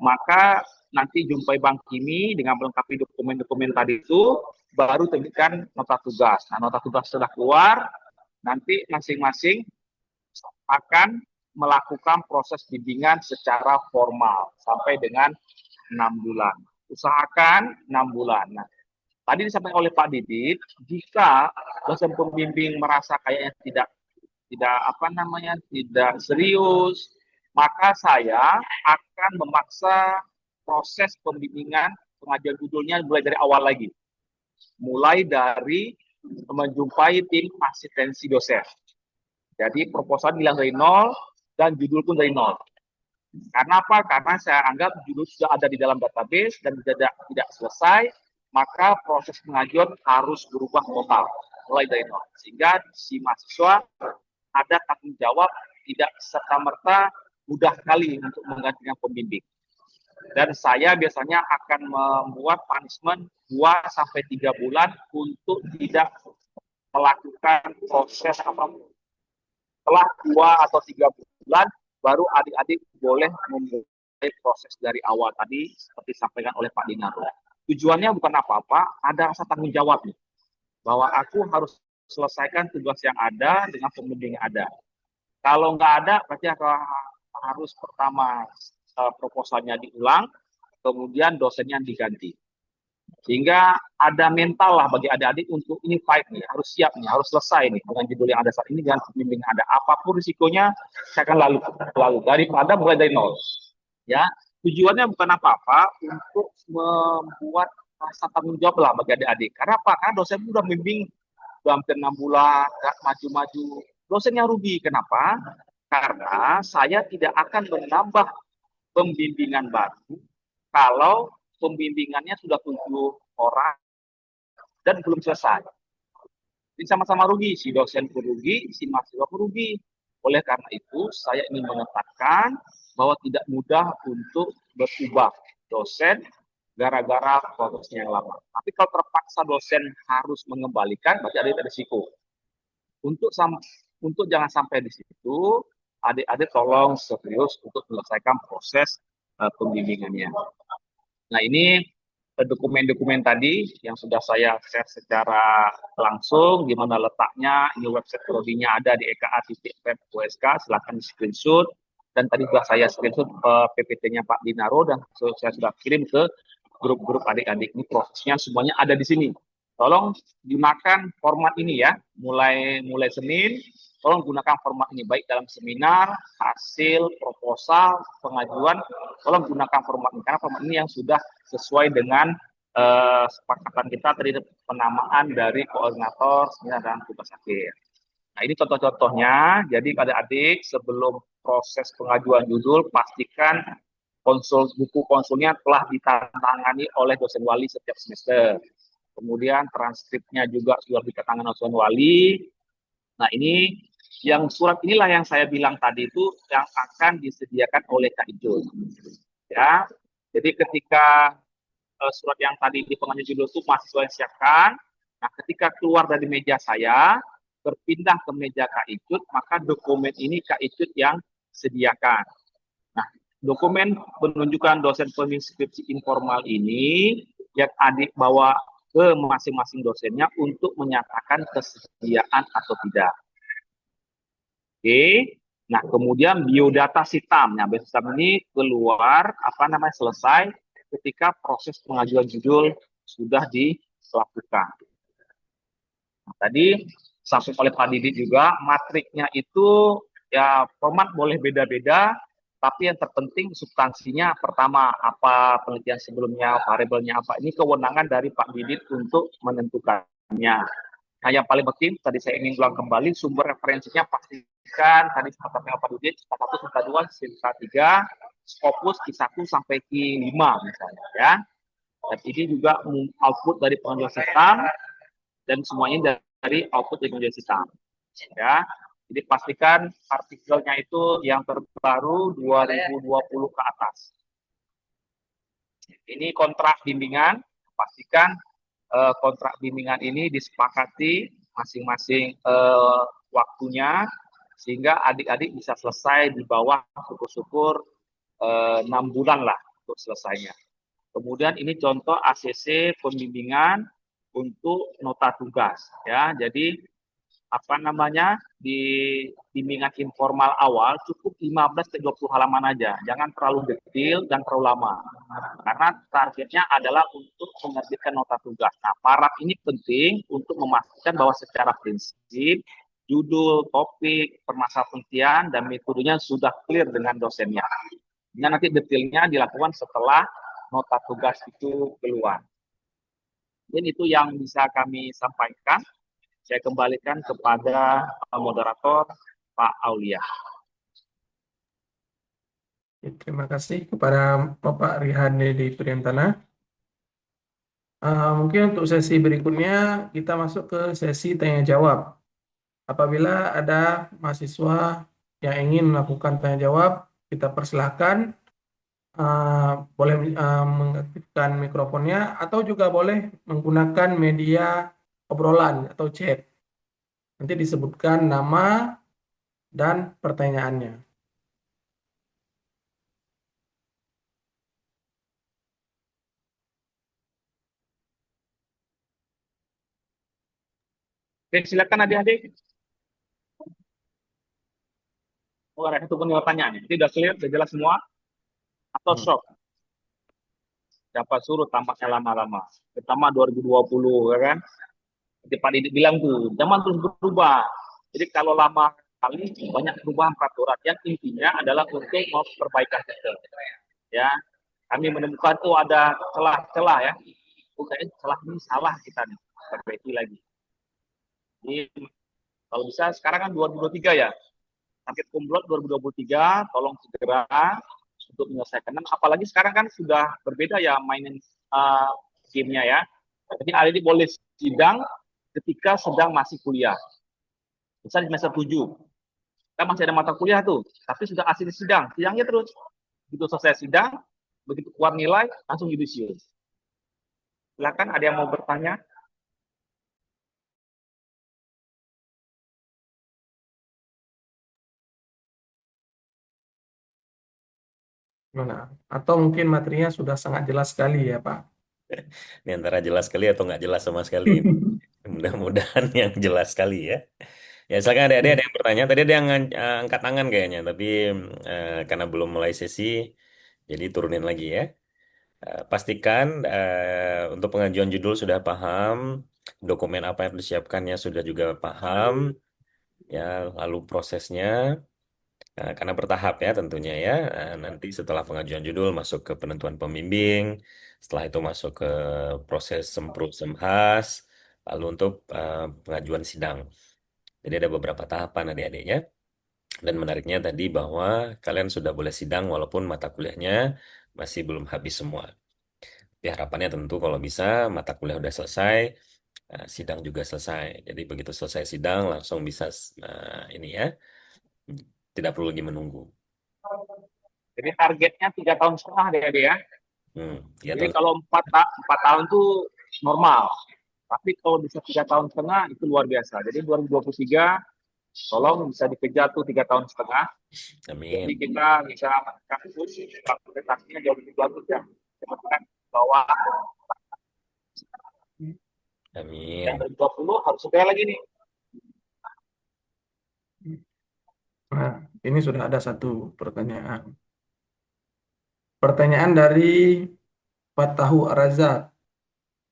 maka nanti jumpai Bang Kimi dengan melengkapi dokumen-dokumen tadi itu, baru terbitkan nota tugas. Nah, nota tugas sudah keluar, nanti masing-masing akan melakukan proses bimbingan secara formal sampai dengan 6 bulan. Usahakan 6 bulan. Nah, tadi disampaikan oleh Pak Didit, jika dosen pembimbing merasa kayaknya tidak serius, maka saya akan memaksa proses pembimbingan pengajuan judulnya mulai dari awal lagi. Mulai dari menjumpai tim asistensi dosen. Jadi proposal bilang dari nol dan judul pun dari nol. Karena apa? Karena saya anggap judul sudah ada di dalam database dan tidak selesai, maka proses pengajuan harus berubah total, mulai dari nol. Sehingga si mahasiswa ada tanggung jawab, tidak serta-merta mudah kali untuk menggantikan pembimbing. Dan saya biasanya akan membuat punishment 2-3 bulan untuk tidak melakukan proses apapun. Setelah 2 atau 3 bulan, baru adik-adik boleh memulai proses dari awal tadi, seperti disampaikan oleh Pak Dinaro. Tujuannya bukan apa-apa, ada rasa tanggung jawab nih, bahwa aku harus selesaikan tugas yang ada dengan pembimbing yang ada. Kalau nggak ada, berarti harus pertama proposalnya diulang, kemudian dosennya diganti. Sehingga ada mental lah bagi adik-adik untuk ini fight nih, harus siap nih, harus selesai nih dengan judul yang ada saat ini, dengan pembimbing yang ada. Apapun risikonya, saya akan lalu daripada mulai dari nol. Ya, tujuannya bukan apa-apa, untuk membuat rasa tanggung jawab lah bagi adik-adik. Karena apa? Karena dosen sudah membimbing hampir 6 bulan, nggak maju-maju. Dosennya rugi. Kenapa? Karena saya tidak akan menambah pembimbingan baru kalau pembimbingannya sudah 7 orang dan belum selesai. Ini sama-sama rugi, si dosen pun rugi, si mahasiswa pun rugi. Oleh karena itu, saya ingin menetapkan bahwa tidak mudah untuk berubah dosen gara-gara prosesnya yang lama. Tapi kalau terpaksa dosen harus mengembalikan, berarti ada risiko. Untuk jangan sampai di situ, adik-adik tolong serius untuk menyelesaikan proses pembimbingannya. Nah, ini dokumen-dokumen tadi yang sudah saya share secara langsung, di mana letaknya, ini website prodinya ada di eka.web.usk, silakan di screenshot, dan tadi sudah saya screenshot PPT-nya Pak Dinaro, dan saya sudah kirim ke grup-grup adik-adik. Ini prosesnya semuanya ada di sini. Tolong gunakan format ini ya, mulai Senin, tolong gunakan format ini, baik dalam seminar, hasil, proposal, pengajuan, tolong gunakan format ini, karena format ini yang sudah sesuai dengan sepakatan kita tadi, penamaan dari koordinator seminar dan tugas akhir. Nah, ini contoh-contohnya. Jadi adik-adik sebelum proses pengajuan judul, pastikan buku konsulnya telah ditangani oleh dosen wali setiap semester. kemudian transkripnya juga sudah ditangan oleh wali. Nah, ini yang surat inilah yang saya bilang tadi itu yang akan disediakan oleh Kak Ijul. Ya, jadi ketika surat yang tadi di pengajuan judul itu mahasiswa yang siapkan, nah ketika keluar dari meja saya, berpindah ke meja Kak Icut, maka dokumen ini Kak Icut yang sediakan. Nah, dokumen penunjukan dosen pembimbing skripsi informal ini yang adik bawa ke masing-masing dosennya untuk menyatakan kesediaan atau tidak. Oke. Nah, kemudian biodata sitam. Nah, biodata sitam ini keluar selesai ketika proses pengajuan judul sudah dilakukan. Nah, tadi sampai oleh Pak Didi juga matriknya itu ya format boleh beda-beda, tapi yang terpenting substansinya pertama apa penelitian sebelumnya, variabelnya apa. Ini kewenangan dari Pak Didit untuk menentukannya. Nah, yang paling penting tadi saya ingin ulang kembali sumber referensinya pastikan tadi seperti Pak Didit, sifat 1, sifat 2, sifat 3, Scopus Q1 sampai Q5 misalnya ya. Dan ini juga output dari pengajuan sistem dan semuanya dari output dari pengajuan sistem. Ya. Jadi pastikan artikelnya itu yang terbaru 2020 ke atas. Ini kontrak bimbingan, pastikan kontrak bimbingan ini disepakati masing-masing waktunya sehingga adik-adik bisa selesai di bawah syukur-syukur 6 bulan lah untuk selesainya. Kemudian ini contoh ACC pembimbingan untuk nota tugas ya. Jadi di bimbingan informal awal cukup 15 ke 20 halaman aja. Jangan terlalu detail dan terlalu lama. Karena targetnya adalah untuk menerbitkan nota tugas. Nah, paraf ini penting untuk memastikan bahwa secara prinsip judul, topik, permasalahan penelitian dan metodenya sudah clear dengan dosennya. Nah, nanti detailnya dilakukan setelah nota tugas itu keluar. Dan itu yang bisa kami sampaikan. Saya kembalikan kepada moderator Pak Aulia. Terima kasih kepada Bapak Rihan Dedy Priantana. Mungkin untuk sesi berikutnya kita masuk ke sesi tanya jawab. Apabila ada mahasiswa yang ingin melakukan tanya jawab, kita persilahkan boleh mengaktifkan mikrofonnya atau juga boleh menggunakan media obrolan atau chat. Nanti disebutkan nama dan pertanyaannya. Oke, silakan adik-adik. Oh, ada satu pertanyaan. Ini sudah clear, sudah jelas semua? Atau shock? Dapat suruh tampaknya lama-lama. Pertama 2020, ya kan? Seperti Pak Didik bilang tuh, zaman terus berubah. Jadi kalau lama kali banyak perubahan peraturan. Yang intinya adalah untuk memperbaikan sistem. Ya, kami menemukan tuh ada celah-celah ya. Kayaknya celah ini salah kita nih, perbaiki lagi. Jadi kalau bisa sekarang kan 2023 ya. Target kumlot 2023, tolong segera untuk menyelesaikan. Dan apalagi sekarang kan sudah berbeda ya mainin gamenya ya. Jadi adik boleh sidang ketika sedang masih kuliah. Misalnya semester 7, kita masih ada mata kuliah tuh, tapi sudah asli sidang, sidangnya terus. Begitu selesai sidang, begitu keluar nilai, langsung yudisius. Silakan, ada yang mau bertanya? Atau mungkin materinya sudah sangat jelas sekali ya Pak. Ini antara jelas sekali atau nggak jelas sama sekali. Mudah-mudahan yang jelas sekali ya. Ya, silakan ada yang bertanya. Tadi ada yang angkat tangan kayaknya, tapi karena belum mulai sesi, jadi turunin lagi ya. Pastikan untuk pengajuan judul sudah paham, dokumen apa yang disiapkannya sudah juga paham, ya, lalu prosesnya. Karena bertahap ya tentunya ya. Nanti setelah pengajuan judul masuk ke penentuan pembimbing, setelah itu masuk ke proses sempro semhas, lalu untuk pengajuan sidang. Jadi ada beberapa tahapan adik-adiknya. Dan menariknya tadi bahwa kalian sudah boleh sidang walaupun mata kuliahnya masih belum habis semua. Ya, harapannya tentu kalau bisa mata kuliah udah selesai, sidang juga selesai. Jadi begitu selesai sidang langsung bisa ini ya, tidak perlu lagi menunggu. Jadi targetnya 3 tahun setengah deh ya. Tiga Jadi tahun. kalau 4 tahun tuh normal. Tapi kalau bisa 3 tahun setengah itu luar biasa. Jadi 2023 tolong bisa dikejar tuh 3 tahun setengah. Jadi Amin. kita bisa kampus prestasinya jauh lebih bagus ya. Cepat bahwa yang Amin. 2020 harus segera lagi nih. Nah, ini sudah ada satu pertanyaan. Pertanyaan dari Fatahu Razak.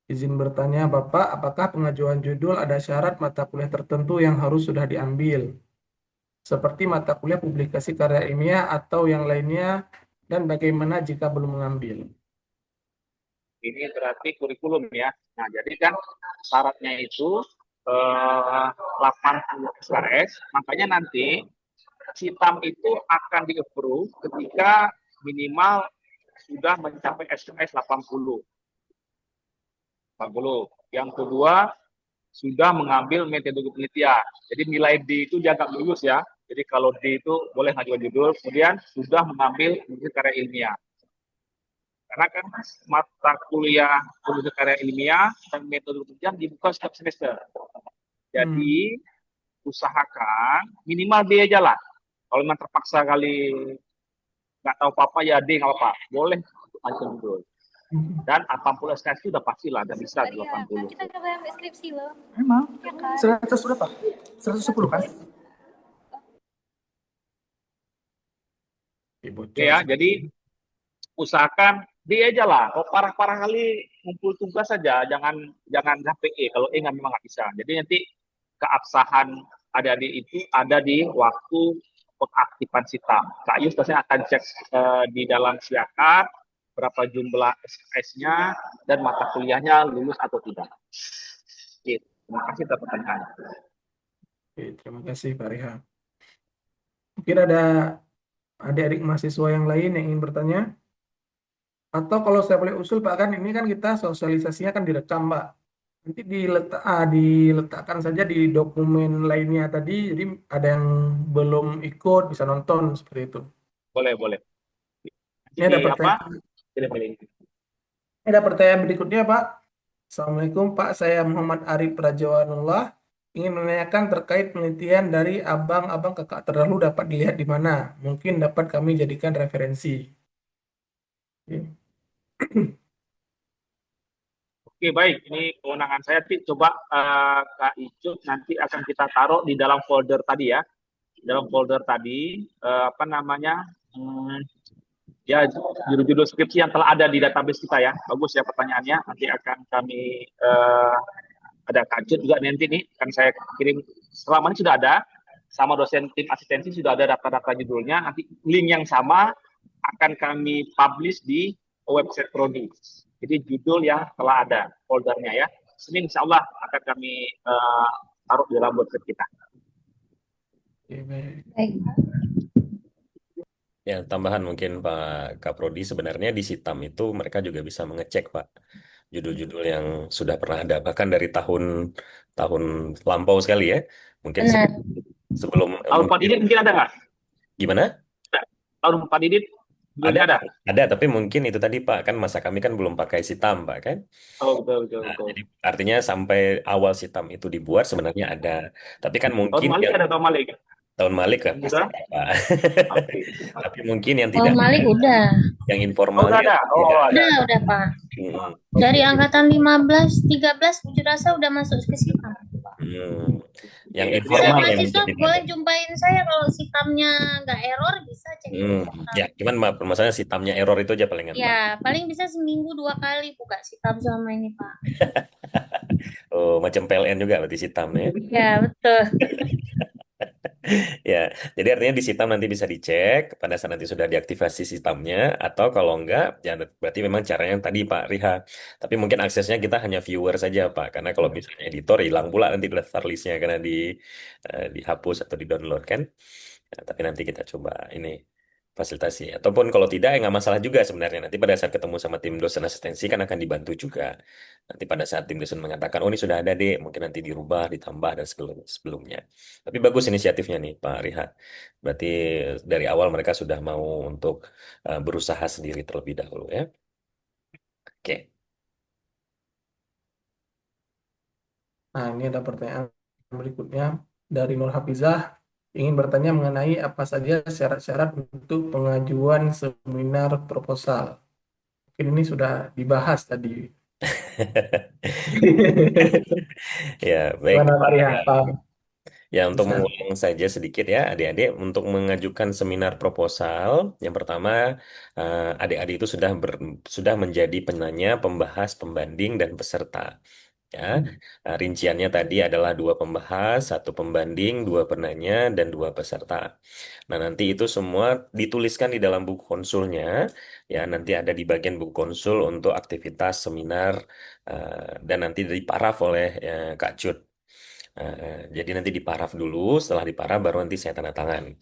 Izin bertanya, Bapak, apakah pengajuan judul ada syarat mata kuliah tertentu yang harus sudah diambil? Seperti mata kuliah publikasi karya ilmiah atau yang lainnya, dan bagaimana jika belum mengambil? Ini berarti kurikulum ya. Nah, jadi kan syaratnya itu 80 SKS, makanya nanti Sitam itu akan di-approve ketika minimal sudah mencapai SKS 80. 80. Yang kedua, sudah mengambil metode penelitian. Jadi nilai D itu dianggap lulus ya. Jadi kalau D itu boleh ngajukan judul, kemudian sudah mengambil metode karya ilmiah. Karena kan mata kuliah metode karya ilmiah dan metode penelitian dibuka setiap semester. Hmm. Jadi usahakan minimal D aja lah. Kalau memang terpaksa kali nggak tahu apa-apa ya D nggak apa-apa. Boleh untuk ngajukan judul. Dan 80 SKS itu udah pasti lah, udah bisa 80. Kita udah bayar skripsi loh. Emang? Ya kan? 100 berapa? 110 kan? Oke ya, jadi usahakan D aja lah. Kalau parah-parah kali ngumpul tugas saja, jangan sampai E. Kalau E memang nggak bisa. Jadi nanti keabsahan adik-adik itu ada di waktu pengaktifan sitam. Kak Yus pasti akan cek di dalam siakat berapa jumlah SKS-nya dan mata kuliahnya lulus atau tidak. Oke, terima kasih atas pertanyaan. Oke, terima kasih Pak Reha. Mungkin ada adik-adik mahasiswa yang lain yang ingin bertanya? Atau kalau saya boleh usul Pak, kan ini kan kita sosialisasinya kan direkam Pak. Nanti diletakkan saja di dokumen lainnya tadi, jadi ada yang belum ikut bisa nonton seperti itu. Boleh, boleh. Ini Jadi ada apa? pertanyaan, Pilih-pilih. ini ada pertanyaan berikutnya Pak. Assalamualaikum Pak, saya Muhammad Arif Prajawanullah ingin menanyakan terkait penelitian dari abang-abang kakak terdahulu dapat dilihat di mana? Mungkin dapat kami jadikan referensi. Oke. Oke, baik. Ini kewenangan saya. Coba Kak Icut nanti akan kita taruh di dalam folder tadi ya. Dalam folder tadi, apa namanya, ya judul-judul skripsi yang telah ada di database kita ya. Bagus ya pertanyaannya. Nanti akan kami, ada Kak Icut juga nanti nih, akan saya kirim. Selama ini sudah ada, sama dosen tim asistensi sudah ada data-data judulnya. Nanti link yang sama akan kami publish di website Prodi. Jadi judul yang telah ada foldernya ya. Senin insya Allah akan kami taruh di dalam website kita. Oke, baik. Baik. Ya, tambahan mungkin Pak Kaprodi, sebenarnya di Sitam itu mereka juga bisa mengecek Pak judul-judul yang sudah pernah ada bahkan dari tahun tahun lampau sekali ya. Mungkin Benar. sebelum Tahun Pak Didit mungkin ada nggak? gimana? Tahun Pak Didit Ada, belum ada. ada, tapi mungkin itu tadi Pak, kan masa kami kan belum pakai Sitam Pak kan. Oh betul betul Nah, betul. jadi artinya sampai awal Sitam itu dibuat sebenarnya ada. Tapi kan Tahun mungkin Malik yang ada tahun Malik. tahun Malik kan pasti Sudah? ada Pak. Oke. Tapi mungkin yang Tahun tidak, Malik udah. yang Oh udah informalnya ada. Oh tidak. ada. Udah Pak. Hmm, Dari angkatan 15, 13, Ujuk Rasa udah masuk ke Sitam. hmm. Yang Oke, jadi Setiap informal yang mahasiswa mungkin tidak boleh ada. jumpain saya kalau Sitamnya nggak error bisa cek di Hmm. Sitam. Ya, cuman masalahnya Sitamnya error itu aja palingan Pak. Ya, paling bisa seminggu 2 kali buka Sitam sama ini Pak. Oh, macam PLN juga berarti Sitam ya. Ya, betul. Ya, jadi artinya di Sitam nanti bisa dicek pada saat nanti sudah diaktifasi sistemnya, atau kalau enggak, ya berarti memang caranya yang tadi Pak Riha. Tapi mungkin aksesnya kita hanya viewer saja Pak, karena kalau misalnya editor hilang pula nanti daftar listnya karena dihapus atau di download kan. Nah, tapi nanti kita coba ini fasilitasi. Ataupun kalau tidak, ya nggak masalah juga sebenarnya. Nanti pada saat ketemu sama tim dosen asistensi kan akan dibantu juga. Nanti pada saat tim dosen mengatakan, oh ini sudah ada deh, mungkin nanti dirubah, ditambah, dan sebelumnya. Tapi bagus inisiatifnya nih Pak Riha. Berarti dari awal mereka sudah mau untuk berusaha sendiri terlebih dahulu ya. Oke. Nah, ini ada pertanyaan berikutnya dari Nur Hafizah. Ingin bertanya mengenai apa saja syarat-syarat untuk pengajuan seminar proposal. Mungkin ini sudah dibahas tadi. Ya, baik. Gimana Pak Riha? Pak Ya, untuk Bisa. mengulang saja sedikit ya, adik-adik, untuk mengajukan seminar proposal, yang pertama, adik-adik itu sudah menjadi penanya, pembahas, pembanding, dan peserta. Ya, rinciannya tadi adalah 2 pembahas, 1 pembanding, 2 penanya, dan 2 peserta. Nah, nanti itu semua dituliskan di dalam buku konsulnya. Ya, nanti ada di bagian buku konsul untuk aktivitas seminar, dan nanti diparaf oleh Kak Cut. Jadi nanti diparaf dulu, setelah diparaf baru nanti saya tanda tangan.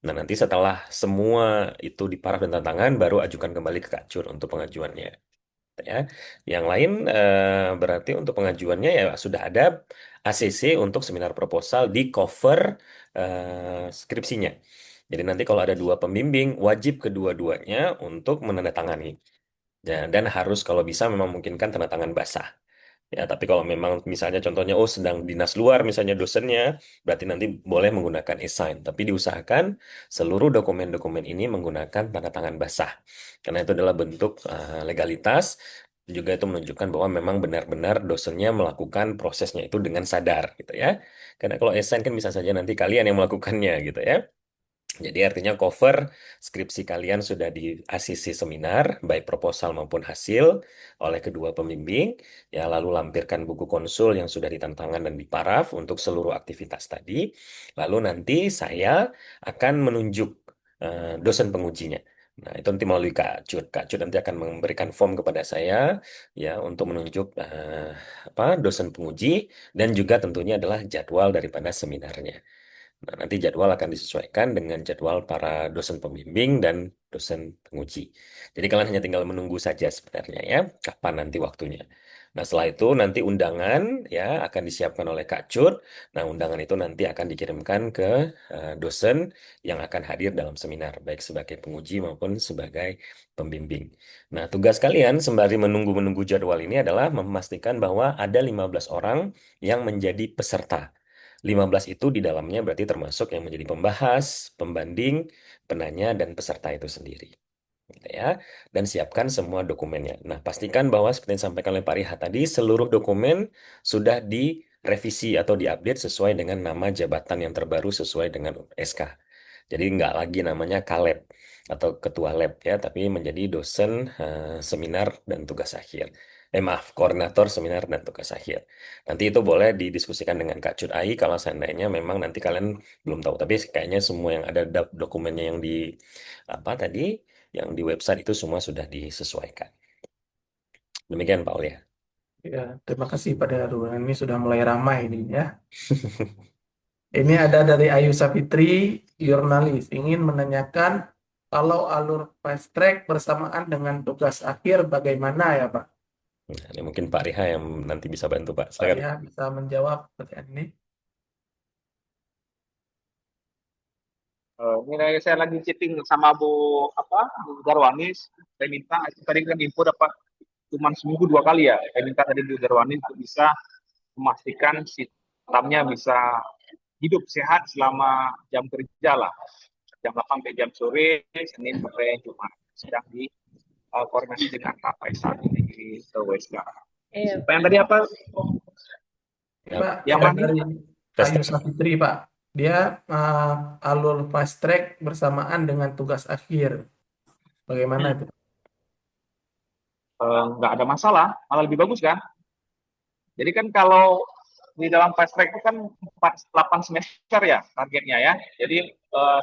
Nah, nanti setelah semua itu diparaf dan tanda tangan, baru ajukan kembali ke Kak Cur untuk pengajuannya. Ya. Yang lain berarti untuk pengajuannya ya sudah ada ACC untuk seminar proposal di cover skripsinya. Jadi nanti kalau ada 2 pembimbing, wajib kedua-duanya untuk menandatangani. Ya, dan harus kalau bisa memang memungkinkan tanda tangan basah. Ya, tapi kalau memang misalnya contohnya sedang dinas luar misalnya dosennya, berarti nanti boleh menggunakan e-sign. Tapi diusahakan seluruh dokumen-dokumen ini menggunakan tanda tangan basah. Karena itu adalah bentuk legalitas, juga itu menunjukkan bahwa memang benar-benar dosennya melakukan prosesnya itu dengan sadar gitu ya. Karena kalau e-sign kan bisa saja nanti kalian yang melakukannya gitu ya. Jadi artinya cover skripsi kalian sudah di ACC seminar, baik proposal maupun hasil oleh kedua pembimbing, ya lalu lampirkan buku konsul yang sudah ditantangan dan diparaf untuk seluruh aktivitas tadi. Lalu nanti saya akan menunjuk dosen pengujinya. Nah, itu nanti melalui Kak Cut. Kak Cut nanti akan memberikan form kepada saya ya untuk menunjuk dosen penguji dan juga tentunya adalah jadwal daripada seminarnya. Nah, nanti jadwal akan disesuaikan dengan jadwal para dosen pembimbing dan dosen penguji. Jadi kalian hanya tinggal menunggu saja sebenarnya ya, kapan nanti waktunya. Nah, setelah itu nanti undangan ya akan disiapkan oleh Kak Cut. Nah, undangan itu nanti akan dikirimkan ke dosen yang akan hadir dalam seminar, baik sebagai penguji maupun sebagai pembimbing. Nah, tugas kalian sembari menunggu-menunggu jadwal ini adalah memastikan bahwa ada 15 orang yang menjadi peserta. 15 itu di dalamnya berarti termasuk yang menjadi pembahas, pembanding, penanya, dan peserta itu sendiri. Gitu ya. Dan siapkan semua dokumennya. Nah, pastikan bahwa seperti yang disampaikan oleh Pak Riha tadi, seluruh dokumen sudah direvisi atau diupdate sesuai dengan nama jabatan yang terbaru sesuai dengan SK. Jadi nggak lagi namanya Kaleb atau ketua lab ya, tapi menjadi dosen seminar dan tugas akhir. Maaf, koordinator seminar dan tugas akhir. Nanti itu boleh didiskusikan dengan Kak Cut Ai kalau seandainya memang nanti kalian belum tahu. Tapi kayaknya semua yang ada dokumennya yang di apa tadi, yang di website itu semua sudah disesuaikan. Demikian Pak Aulia. Ya, terima kasih Pak Daru. Ini sudah mulai ramai ini ya. Ini ada dari Ayu Safitri, jurnalis, ingin menanyakan kalau alur fast track bersamaan dengan tugas akhir bagaimana ya Pak? Nah, ini mungkin Pak Riha yang nanti bisa bantu Pak. Pak Silakan. Riha bisa menjawab pertanyaan ini. Ini saya lagi chatting sama Bu Darwanis. Saya minta tadi kan info dapat cuma seminggu 2 kali ya. Saya minta tadi Bu Darwanis untuk bisa memastikan sistemnya bisa hidup sehat selama jam kerja lah. Jam 8 sampai jam sore, Senin sampai Jumat. Sedang di koordinasi dengan Pak Faisal ini di WSK. Yang tadi apa? Pak, Yang mana? dari Fast Ayu track. Safitri Pak, dia alur fast track bersamaan dengan tugas akhir. Bagaimana itu? Nggak ada masalah, malah lebih bagus kan? Jadi kan kalau di dalam fast track itu kan 8 semester ya targetnya ya. Jadi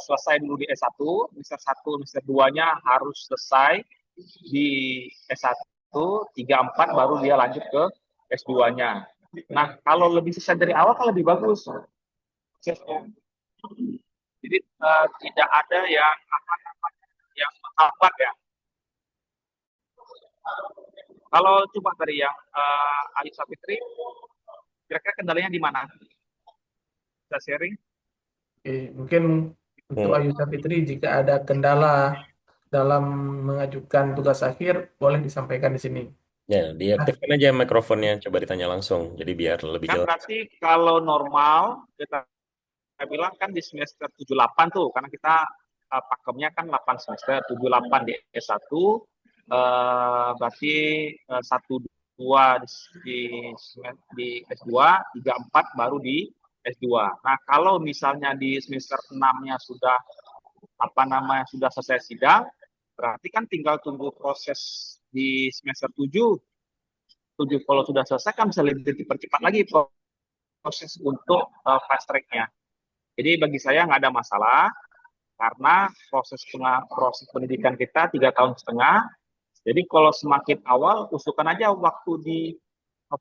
selesai dulu di S1, semester 1, semester 2-nya harus selesai di S1, 3, 4 baru dia lanjut ke S2-nya. Nah, kalau lebih selesai dari awal kan lebih bagus. Jadi tidak ada yang lambat ya. Kalau cuma dari yang Ayu Sapitri, kira-kira kendalanya di mana? Bisa sharing? Oke, mungkin untuk Hmm. Ayu Sapitri jika ada kendala dalam mengajukan tugas akhir boleh disampaikan di sini. Ya, diaktifkan aja mikrofonnya, coba ditanya langsung, jadi biar lebih Kan jelas. berarti kalau normal kita bilang kan di semester 78 tuh, karena kita pakemnya kan 8 semester, 78 di S1, berarti 1, 2 di S2, 3, 4 baru di S2. Nah, kalau misalnya di semester 6-nya sudah sudah selesai sidang, berarti kan tinggal tunggu proses di semester 7. Kalau sudah selesai kan bisa lebih dipercepat lagi proses untuk fast track-nya. Jadi bagi saya nggak ada masalah karena proses pendidikan kita 3,5 tahun. Jadi kalau semakin awal usulkan aja waktu di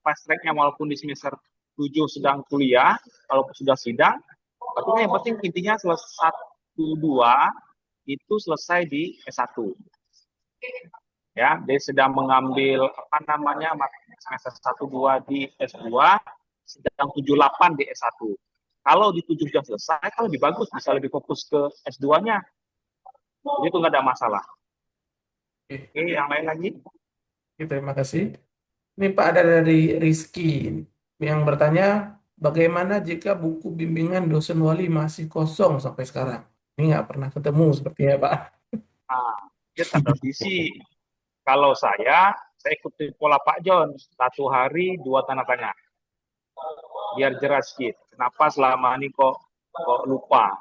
fast track-nya walaupun di semester 7 sedang kuliah, kalau sudah sidang, tapi yang penting intinya selesai 1, 2 itu selesai di S1. Ya, dia sedang mengambil semester 1, 2 di S2, sedang 7, 8 di S1. Kalau di 7 sudah selesai, kan lebih bagus, bisa lebih fokus ke S2-nya. Jadi itu nggak ada masalah. Oke, Oke, yang lain lagi? oke, terima kasih. Ini Pak ada dari Rizky yang bertanya, bagaimana jika buku bimbingan dosen wali masih kosong sampai sekarang? Ini nggak pernah ketemu sepertinya Pak. Nah, dia tradisi. Kalau saya ikuti pola Pak John, 1 hari 2 tanda tanya. Biar jelas sedikit. Kenapa selama ini kok lupa?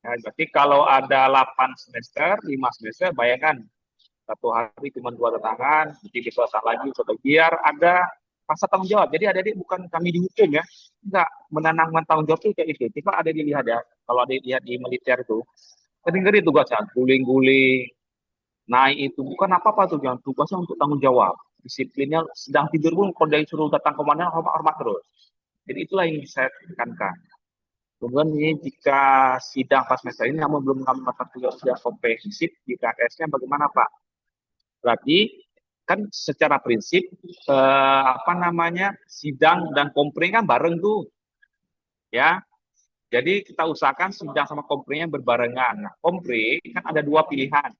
Ya, berarti kalau ada 8 semester, 5 semester, bayangkan 1 hari cuma 2 tantangan, jadi diselesaikan lagi, biar ada rasa tanggung jawab. Jadi adik-adik bukan kami dihukum ya, enggak, menanamkan tanggung jawab itu kayak itu. Coba ada dilihat ya, kalau ada dilihat di militer itu, ngeri tugasnya, guling-guling, naik itu, bukan apa-apa tuh, jangan tugasnya untuk tanggung jawab. Disiplinnya sedang tidur pun, kalau dari suruh datang komandan, hormat terus. Jadi itulah yang saya tekankan. Kemudian ini jika sidang pas semester ini namun belum mengambil mata kuliah sudah komprehensif, di KS-nya bagaimana Pak? Berarti kan secara prinsip sidang dan kompre kan bareng tuh, ya. Jadi kita usahakan sidang sama komprenya berbarengan. Nah, kompre kan ada 2 pilihan.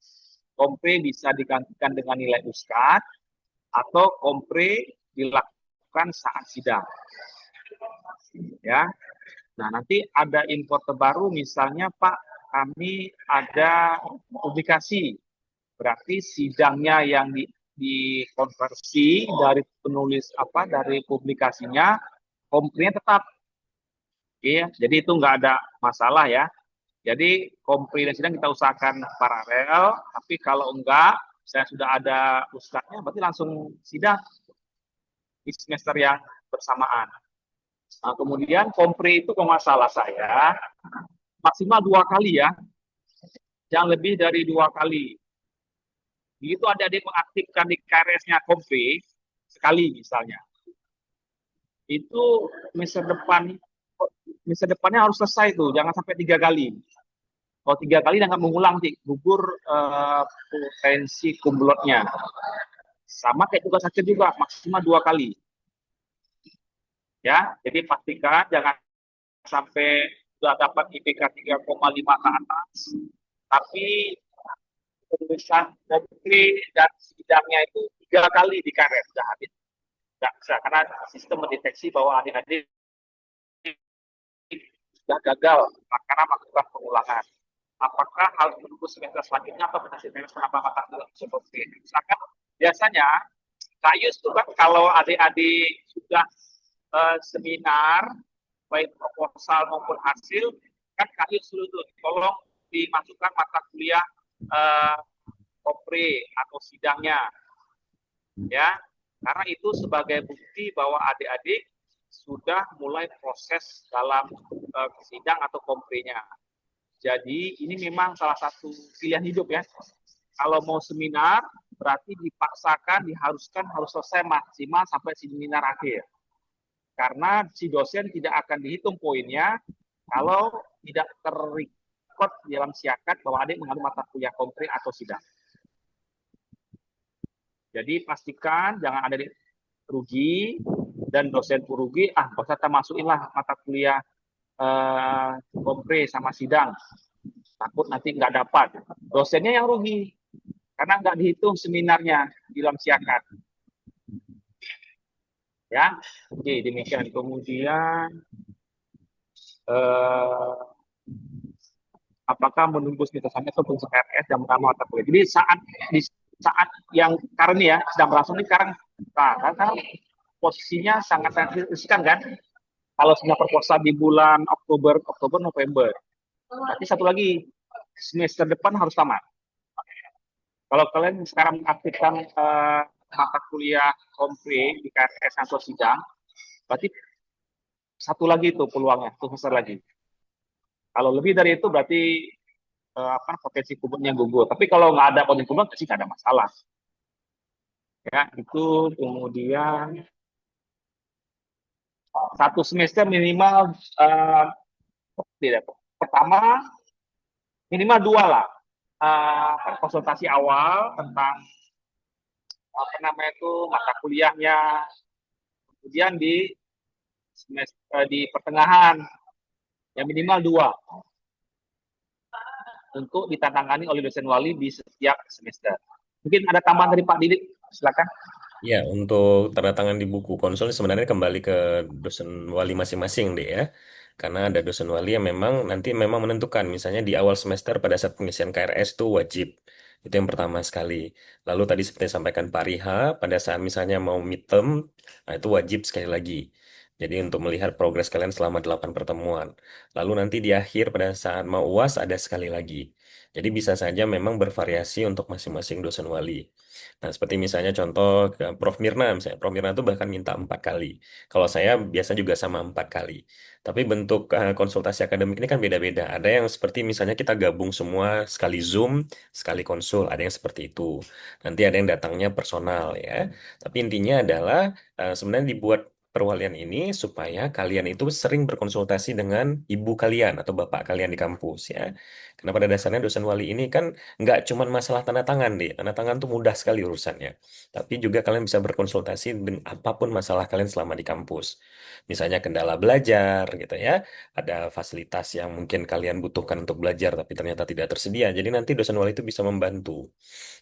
Kompre bisa digantikan dengan nilai USKAD atau kompre dilakukan saat sidang. Ya. Nah, nanti ada info terbaru misalnya Pak, kami ada publikasi. Berarti sidangnya yang dikonversi dari dari publikasinya, komprenya tetap. Oke, jadi itu nggak ada masalah ya. Jadi kompre dan sidang kita usahakan paralel, tapi kalau enggak, saya sudah ada ustadznya, berarti langsung sidang di semester yang bersamaan. Nah, kemudian kompre itu kalau masalah saya, maksimal 2 kali ya, jangan lebih dari 2 kali. Begitu adik-adik mengaktifkan di KRS-nya kompre, sekali misalnya, itu semester depannya harus selesai tuh, jangan sampai 3 kali. Kalau 3 kali jangan mengulang sih, gugur potensi kumlotnya. Sama kayak tugas akhir juga, maksimal 2 kali. Ya, jadi pastikan jangan sampai sudah dapat IPK 3,5 ke atas, tapi penulisan kompre dan sidangnya itu 3 kali di KRS sudah habis. Tidak bisa, karena sistem mendeteksi bahwa adik-adik sudah gagal karena melakukan pengulangan. Apakah hal menunggu semester selanjutnya atau semester menambah mata kuliah seperti ini? Misalkan biasanya Kayus itu kan kalau adik-adik sudah seminar baik proposal maupun hasil kan Kayus dulu tuh tolong dimasukkan mata kuliah kompre atau sidangnya ya, karena itu sebagai bukti bahwa adik-adik sudah mulai proses dalam sidang atau komprenya. Jadi ini memang salah satu pilihan hidup ya. Kalau mau seminar berarti dipaksakan, diharuskan harus selesai maksimal sampai seminar akhir. Karena si dosen tidak akan dihitung poinnya kalau tidak record di dalam siakat bahwa adik mengambil mata kuliah kompre atau sidang. Jadi pastikan jangan ada rugi dan dosen pun rugi. Nggak usah kita masukin lah mata kuliah kompre sama sidang. Takut nanti nggak dapat. Dosennya yang rugi karena nggak dihitung seminarnya di dalam siakat. Ya, oke demikian. Kemudian apakah menunggu semester sampai atau fungsi KRS dan menambah mata kuliah. Jadi saat yang sekarang ini ya sedang berlangsung ini sekarang, karena posisinya sangat riskan kan. Kalau sudah proposal di bulan Oktober, November. Berarti satu lagi semester depan harus tamat. Kalau kalian sekarang mengaktifkan mata kuliah kompre di KRS atau sidang, berarti satu lagi itu peluangnya, satu semester lagi. Kalau lebih dari itu berarti potensi kubutnya gugur. Tapi kalau nggak ada potensi kubut, pasti nggak ada masalah. Ya, itu kemudian satu semester minimal tidak. Pertama minimal 2 lah. Konsultasi awal tentang mata kuliahnya. Kemudian di pertengahan yang minimal 2 untuk ditantangani oleh dosen wali di setiap semester. Mungkin ada tambahan dari Pak Didik, silakan. Ya, untuk tanda tangan di buku konsul sebenarnya kembali ke dosen wali masing-masing deh ya. Karena ada dosen wali yang memang nanti memang menentukan, misalnya di awal semester pada saat pengisian KRS itu wajib. Itu yang pertama sekali. Lalu tadi seperti disampaikan Pak Riha, pada saat misalnya mau midterm, nah itu wajib sekali lagi. Jadi untuk melihat progres kalian selama 8 pertemuan. Lalu nanti di akhir pada saat mau UAS ada sekali lagi. Jadi bisa saja memang bervariasi untuk masing-masing dosen wali. Nah, seperti misalnya contoh Prof. Mirna, misalnya Prof. Mirna itu bahkan minta 4 kali. Kalau saya biasa juga sama 4 kali. Tapi bentuk konsultasi akademik ini kan beda-beda. Ada yang seperti misalnya kita gabung semua sekali Zoom, sekali konsul. Ada yang seperti itu. Nanti ada yang datangnya personal ya. Tapi intinya adalah sebenarnya dibuat perwalian ini supaya kalian itu sering berkonsultasi dengan ibu kalian atau bapak kalian di kampus ya. Karena pada dasarnya dosen wali ini kan nggak cuma masalah tanda tangan deh. Tanda tangan tuh mudah sekali urusannya. Tapi juga kalian bisa berkonsultasi dengan apapun masalah kalian selama di kampus. Misalnya kendala belajar gitu ya. Ada fasilitas yang mungkin kalian butuhkan untuk belajar tapi ternyata tidak tersedia. Jadi nanti dosen wali itu bisa membantu.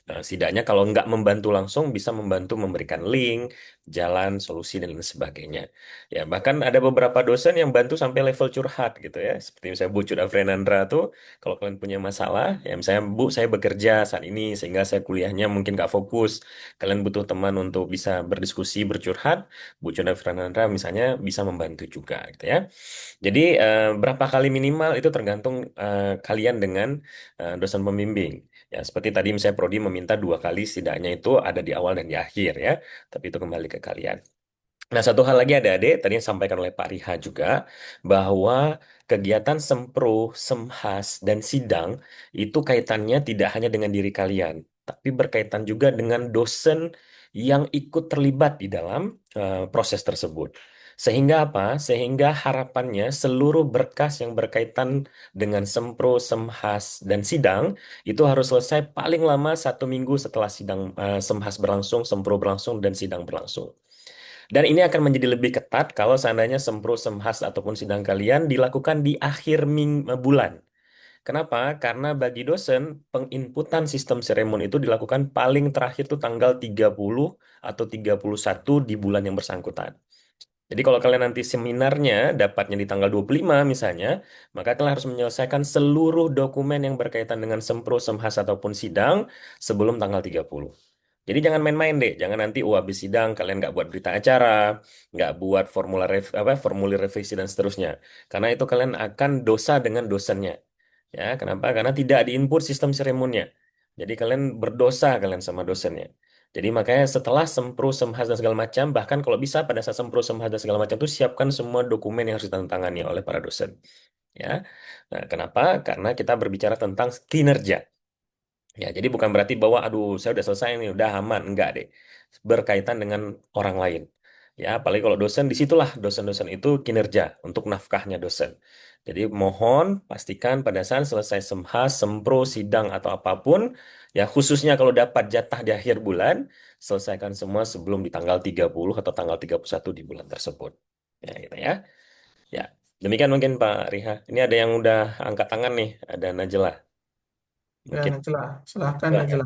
Nah, setidaknya kalau nggak membantu langsung bisa membantu memberikan link, jalan, solusi dan lain sebagainya. Ya, bahkan ada beberapa dosen yang bantu sampai level curhat gitu ya. Seperti misalnya Bu Cuda Frenandra tuh, kalau kalian punya masalah, ya misalnya Bu saya bekerja saat ini sehingga saya kuliahnya mungkin nggak fokus. Kalian butuh teman untuk bisa berdiskusi, bercurhat, Bu Cuda Frenandra misalnya bisa membantu juga gitu ya. Jadi berapa kali minimal itu tergantung kalian dengan dosen pembimbing. Ya, seperti tadi misalnya Prodi meminta 2 kali setidaknya itu ada di awal dan di akhir ya. Tapi itu kembali ke kalian. Nah, satu hal lagi adik-adik, tadi yang disampaikan oleh Pak Riha juga, bahwa kegiatan sempro, semhas, dan sidang itu kaitannya tidak hanya dengan diri kalian, tapi berkaitan juga dengan dosen yang ikut terlibat di dalam proses tersebut. Sehingga apa? Sehingga harapannya seluruh berkas yang berkaitan dengan sempro, semhas, dan sidang itu harus selesai paling lama 1 minggu setelah sidang semhas berlangsung, sempro berlangsung, dan sidang berlangsung. Dan ini akan menjadi lebih ketat kalau seandainya sempro, semhas, ataupun sidang kalian dilakukan di akhir bulan. Kenapa? Karena bagi dosen, penginputan sistem seremon itu dilakukan paling terakhir tuh tanggal 30 atau 31 di bulan yang bersangkutan. Jadi kalau kalian nanti seminarnya dapatnya di tanggal 25 misalnya, maka kalian harus menyelesaikan seluruh dokumen yang berkaitan dengan sempro, semhas, ataupun sidang sebelum tanggal 30. Jadi jangan main-main deh, jangan nanti habis sidang kalian nggak buat berita acara, nggak buat formulir revisi dan seterusnya. Karena itu kalian akan dosa dengan dosennya. Ya, kenapa? Karena tidak diinput sistem seremonnya. Jadi kalian berdosa kalian sama dosennya. Jadi makanya setelah sempro, semhas dan segala macam, bahkan kalau bisa pada saat sempro, semhas dan segala macam itu siapkan semua dokumen yang harus ditandatangani oleh para dosen. Ya, nah, kenapa? Karena kita berbicara tentang kinerja. Ya, jadi bukan berarti bahwa, aduh, saya udah selesai nih, udah aman. Enggak deh. Berkaitan dengan orang lain. Ya, apalagi kalau dosen, disitulah dosen-dosen itu kinerja untuk nafkahnya dosen. Jadi mohon pastikan pada saat selesai semhas, sempro, sidang atau apapun, ya khususnya kalau dapat jatah di akhir bulan, selesaikan semua sebelum di tanggal 30 atau tanggal 31 di bulan tersebut. Ya, gitu ya. Ya, demikian mungkin Pak Riha. Ini ada yang udah angkat tangan nih, ada Najla. Ya, Mungkin. Najla. Silahkan, Silakan. Najla.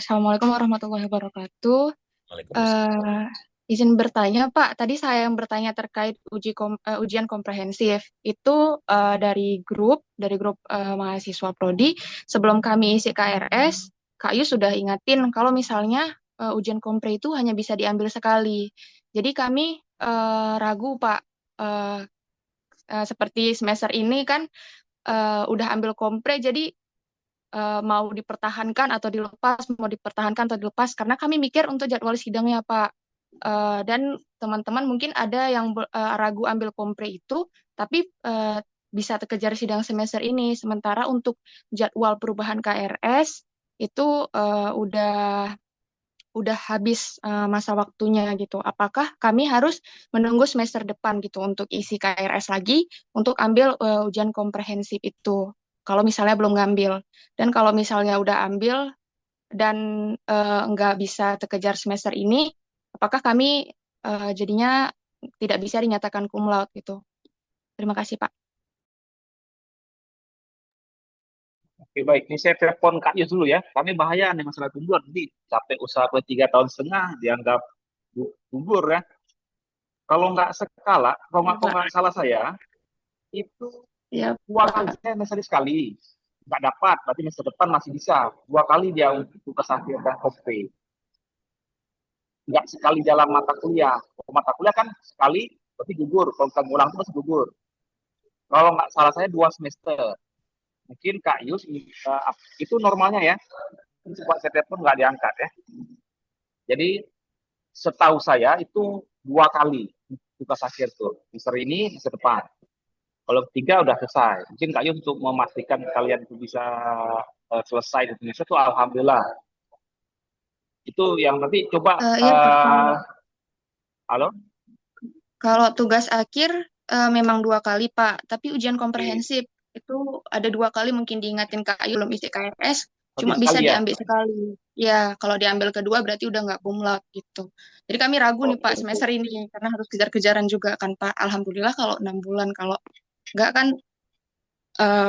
Assalamualaikum warahmatullahi wabarakatuh. Waalaikumsalam. Izin bertanya, Pak. Tadi saya yang bertanya terkait ujian komprehensif. Itu dari grup mahasiswa Prodi. Sebelum kami isi KRS, Kak Yu sudah ingatin kalau misalnya ujian kompre itu hanya bisa diambil sekali. Jadi kami ragu, Pak. Eh, Seperti semester ini kan udah ambil kompre, jadi mau dipertahankan atau dilepas, mau dipertahankan atau dilepas, karena kami mikir untuk jadwal sidangnya, Pak. Dan teman-teman mungkin ada yang ragu ambil kompre itu, tapi bisa terkejar sidang semester ini. Sementara untuk jadwal perubahan KRS itu udah habis masa waktunya gitu. Apakah kami harus menunggu semester depan gitu untuk isi KRS lagi untuk ambil ujian komprehensif itu? Kalau misalnya belum ngambil. Dan kalau misalnya udah ambil dan nggak bisa terkejar semester ini, apakah kami jadinya tidak bisa dinyatakan cum laude gitu? Terima kasih, Pak. Oke, baik. Ini saya telepon Kak Yus dulu ya. Kami bahaya nih masalah gugur. Nanti capek usaha 3 tahun setengah dianggap gugur ya. Kalau nggak skala, kalau Ya, Pak. nggak salah saya, itu Ya, 2 kali Pak. saya semester sekali. Nggak dapat, berarti semester depan masih bisa. 2 kali dia untuk tugas akhir dan kopre. Nggak sekali dalam mata kuliah. Kalau mata kuliah kan sekali, berarti gugur. Kalau kita ngulang itu masih gugur. Kalau nggak salah saya 2 semester. Mungkin Kak Yus, itu normalnya ya. Ini coba saya telepon nggak diangkat ya. Jadi setahu saya itu 2 kali tugas akhir tuh. Semester ini, semester depan. Kalau ketiga udah selesai. Mungkin Kak Yus untuk memastikan kalian itu bisa selesai di Indonesia itu alhamdulillah. Itu yang nanti coba Iya, Pak. halo. Kalau tugas akhir memang 2 kali, Pak. Tapi ujian Oke. komprehensif itu ada 2 kali, mungkin diingatin Kak Ayu belum isi KRS, cuma Berarti bisa sekali ya. diambil sekali. Ya, kalau diambil kedua berarti udah nggak cum laude gitu. Jadi kami ragu nih, Pak, Oke. semester ini karena harus kejar-kejaran juga kan, Pak. Alhamdulillah kalau 6 bulan, kalau nggak kan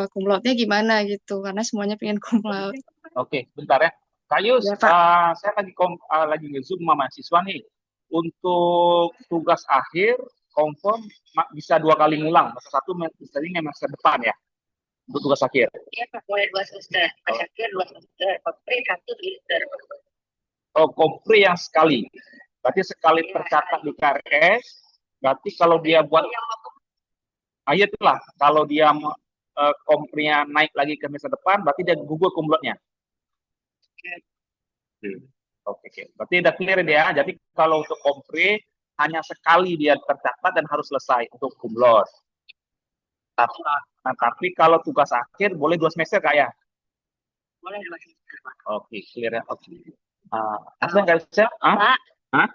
cum laude-nya gimana gitu, karena semuanya pengen cum laude. Oke, bentar ya. Kak Yus, Ya, Pak. saya lagi nge-zoom sama mahasiswa nih. Untuk tugas akhir, confirm bisa 2 kali ngulang. Masa satu, misalnya semester depan ya, untuk tugas akhir. Iya, Pak, mulai 2 semester. Pas akhir 2 semester. Kopre 1 semester. Oh, kompre yang sekali. Berarti sekali tercatat di KRS, berarti kalau dia buat, iya itulah, kalau dia komprenya naik lagi ke semester depan, berarti dia gugur cum laude-nya. Oke, oke. Berarti udah clear dia. Jadi kalau untuk kompre hanya sekali dia tercatat dan harus selesai untuk cum laude. Tapi kalau tugas akhir boleh 2 semester Kak ya? Mulai 2 semester, Pak. Oke, clear ya. Oke. Asli nggak bisa? Pak, Hah?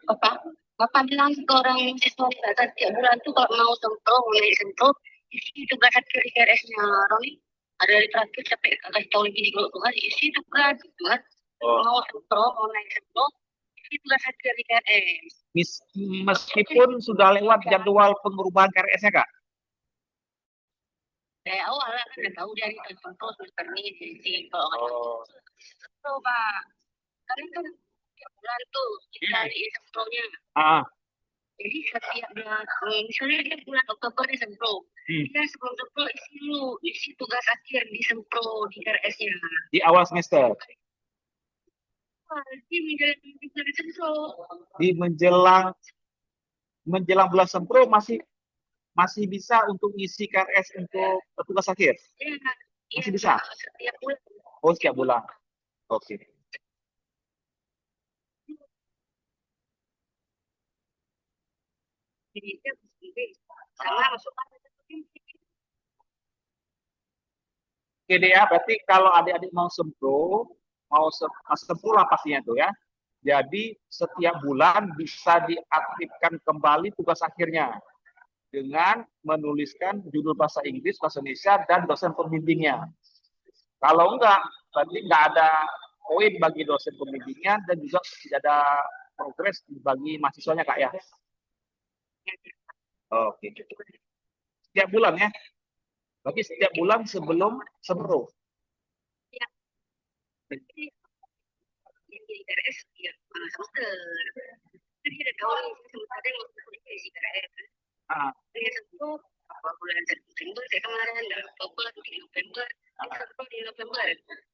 Bapak bilang ke orang siswa tiap bulan tuh kalau mau sempro, mulai sempro, isi tugas akhir di KRS-nya Roni. Ada dari terakhir sampai kasih tahu lagi di grup tugas, isi tugas gitu kan. Mau sempro, mau naik sempro, isi tugas akhir di KRS. Meskipun sudah lewat jadwal pengurubahan KRS-nya Kak? Dari awal lah kan udah tahu dari sempro semester ini, isi kalau sempro, Pak. Karena kan tiap bulan tuh kita di sempronya. Jadi setiap bulan, misalnya dia bulan Oktober di sempro, dia sebelum sempro isi dulu, isi tugas akhir di sempro di KRS-nya. Di awal semester? Di menjelang sempro. Di menjelang bulan sempro masih bisa untuk isi KRS untuk tugas akhir? Iya, masih bisa? Setiap bulan. Oh, setiap bulan. Oke. Jadi sama masuk. Oke deh ya, berarti kalau adik-adik mau sempro lah pastinya tuh ya. Jadi setiap bulan bisa diaktifkan kembali tugas akhirnya dengan menuliskan judul bahasa Inggris, bahasa Indonesia, dan dosen pembimbingnya. Kalau enggak, berarti enggak ada poin bagi dosen pembimbingnya dan juga tidak ada progres bagi mahasiswanya, Kak ya. Oke. Setiap bulan ya. Berarti setiap bulan sebelum sempro. Jadi yang di KRS ya semester. Kan dia ada tahu nih semester yang mau isi KRS. Dia sempro bulan September kayak kemarin, Oktober, di November, sempro di November.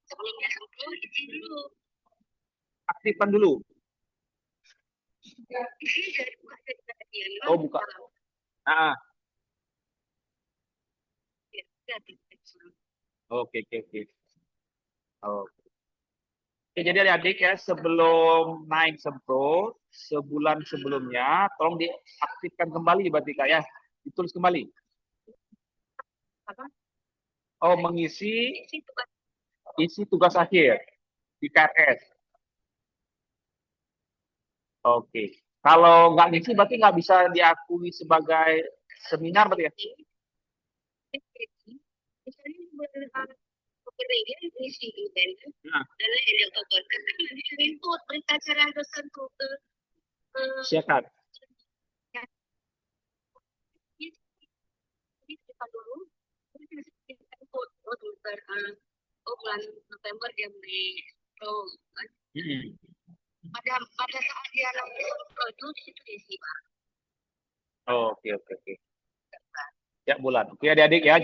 Sebelumnya sempro isi dulu. Aktifkan dulu. Isi dari buka dari kajian. Oh, buka. Oke. Oke, jadi adik-adik ya, sebelum naik sempro, sebulan sebelumnya, tolong diaktifkan kembali berarti Kak ya, ditulis kembali. Oh, mengisi isi tugas akhir di KRS. Oke. Kalau nggak ngisi berarti nggak bisa diakui sebagai seminar berarti ya? Silakan. Bulan November dia beli pada saat dia langsung itu di situ diisi Pak. Oke. Ya bulan. Oke adik-adik ya.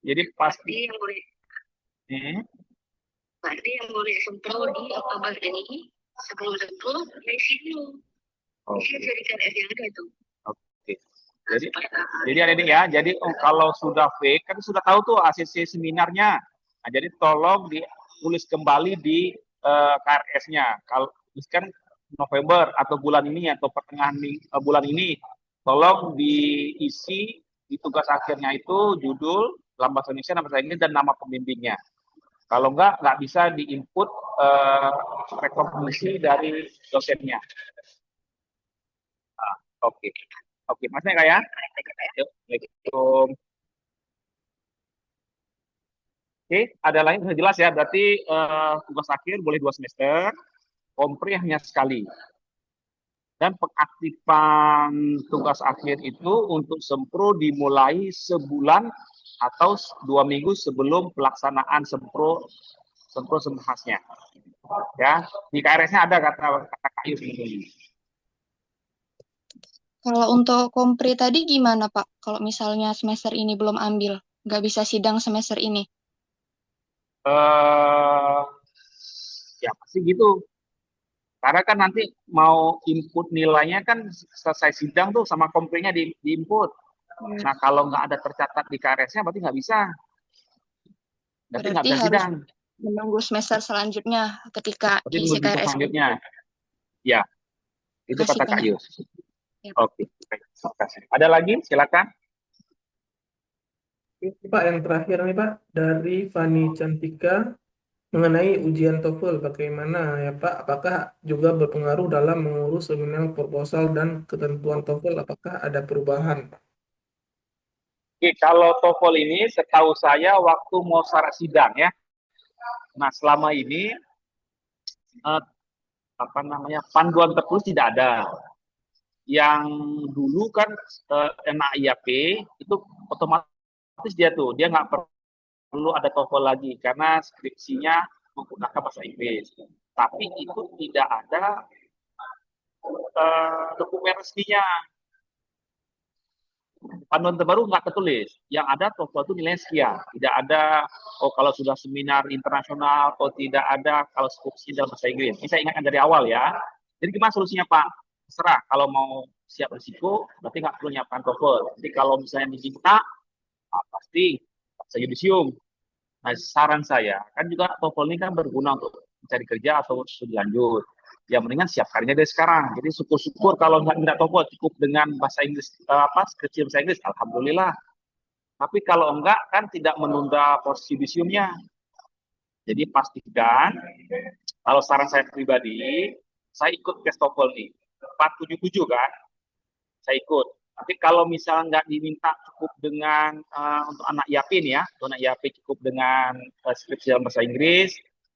Jadi pasti yang boleh. Berarti yang boleh sempro di Oktober ini sebelum sempro ya isi dulu. Isi dari KRS yang ada itu. Oke. Jadi adik-adik ya. Jadi kalau sudah V kan sudah tahu tuh ACC seminarnya. Nah, jadi tolong ditulis kembali di KRS-nya. Kalau misalkan November atau bulan ini atau pertengahan bulan ini, tolong diisi di tugas akhirnya itu judul, dalam bahasa Indonesia, nama bahasa Inggris, dan nama pembimbingnya. Kalau nggak bisa diinput rekomendasi dari dosennya. Oke, Masnya Kak ya? Assalamualaikum. Oke, ada lain sudah jelas ya. Berarti tugas akhir boleh 2 semester, kompre hanya sekali. Dan pengaktifan tugas akhir itu untuk sempro dimulai sebulan atau 2 minggu sebelum pelaksanaan sempro sembahasnya. Ya, di KRS-nya ada kata KKI ini. Kalau untuk kompre tadi gimana Pak? Kalau misalnya semester ini belum ambil, nggak bisa sidang semester ini? Ya pasti gitu. Karena kan nanti mau input nilainya kan selesai sidang tuh sama komprenya diinput. Nah kalau nggak ada tercatat di KRS-nya berarti nggak bisa. Berarti nggak bisa sidang. Menunggu semester selanjutnya ketika isi KRS. Selanjutnya. Ya, itu kata Kak Yus. Oke, terima kasih. Ada lagi? Silakan. Pak, yang terakhir nih Pak, dari Fani Cantika mengenai ujian TOEFL, bagaimana ya Pak? Apakah juga berpengaruh dalam mengurus seminar proposal dan ketentuan TOEFL? Apakah ada perubahan? Oke, kalau TOEFL ini setahu saya waktu mau syarat sidang ya. Nah, selama ini panduan tertulis tidak ada. Yang dulu kan NAIAP itu otomatis dia nggak perlu ada TOEFL lagi karena skripsinya menggunakan bahasa Inggris. Tapi itu tidak ada dokumen resminya. Panduan terbaru nggak tertulis. Yang ada TOEFL itu nilai sekian. Tidak ada, kalau sudah seminar internasional, tidak ada kalau skripsi dalam bahasa Inggris. Ini saya ingatkan dari awal ya. Jadi gimana solusinya Pak? Terserah. Kalau mau siap risiko, berarti nggak perlu nyiapkan TOEFL. Jadi kalau misalnya diminta, pasti bahasa yudisium. Nah, saran saya, kan juga TOEFL ini kan berguna untuk mencari kerja atau studi lanjut. Ya mendingan siapkannya dari sekarang. Jadi syukur-syukur kalau nggak minta TOEFL cukup dengan bahasa Inggris, skripsi bahasa Inggris, alhamdulillah. Tapi kalau enggak kan tidak menunda posisi yudisiumnya. Jadi pastikan, kalau saran saya pribadi, saya ikut tes TOEFL nih, 477 kan, saya ikut. Tapi kalau misalnya nggak diminta cukup dengan untuk anak IAP nih ya, untuk anak IAP cukup dengan skripsi dalam bahasa Inggris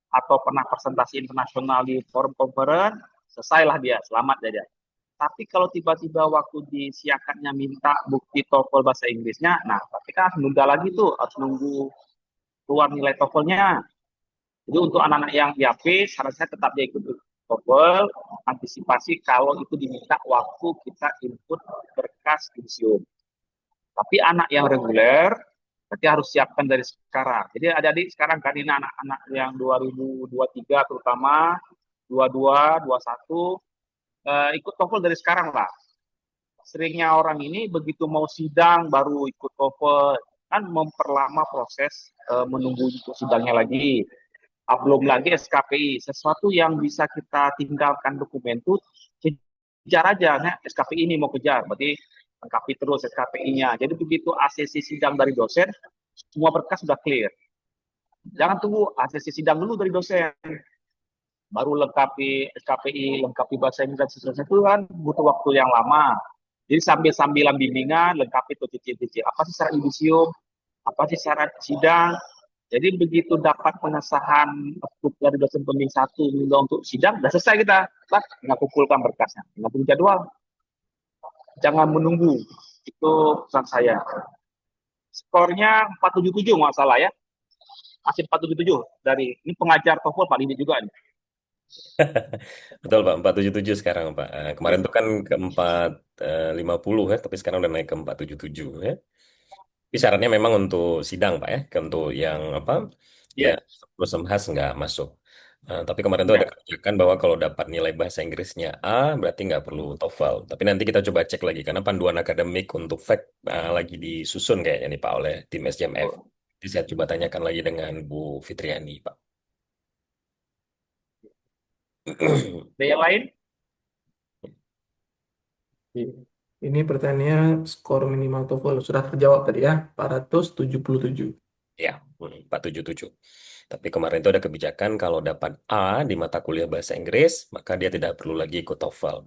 atau pernah presentasi internasional di forum conference, selesailah dia, selamat dia. Tapi kalau tiba-tiba waktu disiakannya minta bukti TOEFL bahasa Inggrisnya, nah tapi kan harus nunda lagi tuh, harus nunggu keluar nilai TOEFL-nya. Jadi untuk anak-anak yang IAP, saran saya tetap dia ikut TOEFL, antisipasi kalau itu diminta waktu kita input berkas yudisium. Tapi anak yang reguler, berarti harus siapkan dari sekarang. Jadi adik-adik sekarang kan ini anak-anak yang 2023 terutama, 22, 21, ikut TOEFL dari sekarang lah. Seringnya orang ini begitu mau sidang baru ikut TOEFL, kan memperlama proses menunggu untuk sidangnya lagi. Belum lagi SKPI, sesuatu yang bisa kita tinggalkan dokumen itu kejar aja, nah, SKPI ini mau kejar, berarti lengkapi terus SKPI-nya. Jadi begitu ACC sidang dari dosen, semua berkas sudah clear. Jangan tunggu ACC sidang dulu dari dosen, baru lengkapi SKPI, lengkapi bahasa Inggris dan seterusnya, itu kan butuh waktu yang lama. Jadi sambil-sambilan bimbingan, lengkapi tuh cicil-cicil. Apa sih syarat yudisium? Apa sih syarat sidang? Jadi begitu dapat pengesahan dari dosen pembimbing 1 untuk sidang, sudah selesai kita. Tinggal kumpulkan berkasnya, tinggal tunggu jadwal. Jangan menunggu. Itu pesan saya. Skornya 477 nggak salah ya. Masih 477 dari ini pengajar TOEFL Pak Didi juga nih. Betul Pak, 477 sekarang Pak. Kemarin tuh kan ke 450 ya, tapi sekarang udah naik ke 477 ya. Tapi syaratnya memang untuk sidang Pak ya, untuk yang apa, ya Iya. sebelum khas nggak masuk. Tapi kemarin tuh ada Ya. kebijakan bahwa kalau dapat nilai bahasa Inggrisnya A, berarti nggak perlu TOEFL. Tapi nanti kita coba cek lagi, karena panduan akademik untuk FAK lagi disusun kayaknya nih Pak oleh tim SJMF. Jadi saya coba tanyakan lagi dengan Bu Fitriani Pak. Ada yang lain? Ini pertanyaannya skor minimal TOEFL sudah terjawab tadi ya, 477. Ya, 477. Tapi kemarin itu ada kebijakan kalau dapat A di mata kuliah bahasa Inggris, maka dia tidak perlu lagi ikut TOEFL.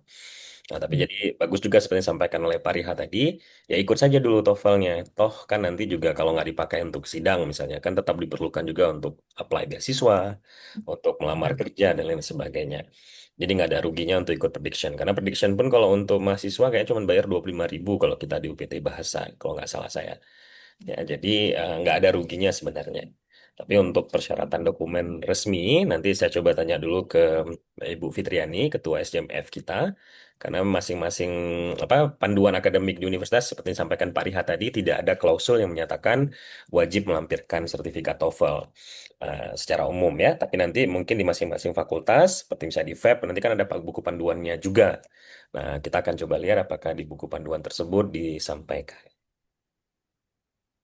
Nah, tapi jadi bagus juga seperti yang disampaikan oleh Pak Riha tadi, ya ikut saja dulu TOEFL-nya. Toh kan nanti juga kalau nggak dipakai untuk sidang misalnya, kan tetap diperlukan juga untuk apply beasiswa, untuk melamar kerja, dan lain sebagainya. Jadi nggak ada ruginya untuk ikut prediction. Karena prediction pun kalau untuk mahasiswa kayak cuma bayar 25.000 kalau kita di UPT Bahasa, kalau nggak salah saya. Ya, jadi nggak ada ruginya sebenarnya. Tapi untuk persyaratan dokumen resmi, nanti saya coba tanya dulu ke Ibu Fitriani, Ketua SJMF kita, karena masing-masing apa panduan akademik di universitas seperti yang disampaikan Pak Riha tadi tidak ada klausul yang menyatakan wajib melampirkan sertifikat TOEFL secara umum ya. Tapi nanti mungkin di masing-masing fakultas, seperti misalnya di FEB, nanti kan ada buku panduannya juga. Nah, kita akan coba lihat apakah di buku panduan tersebut disampaikan.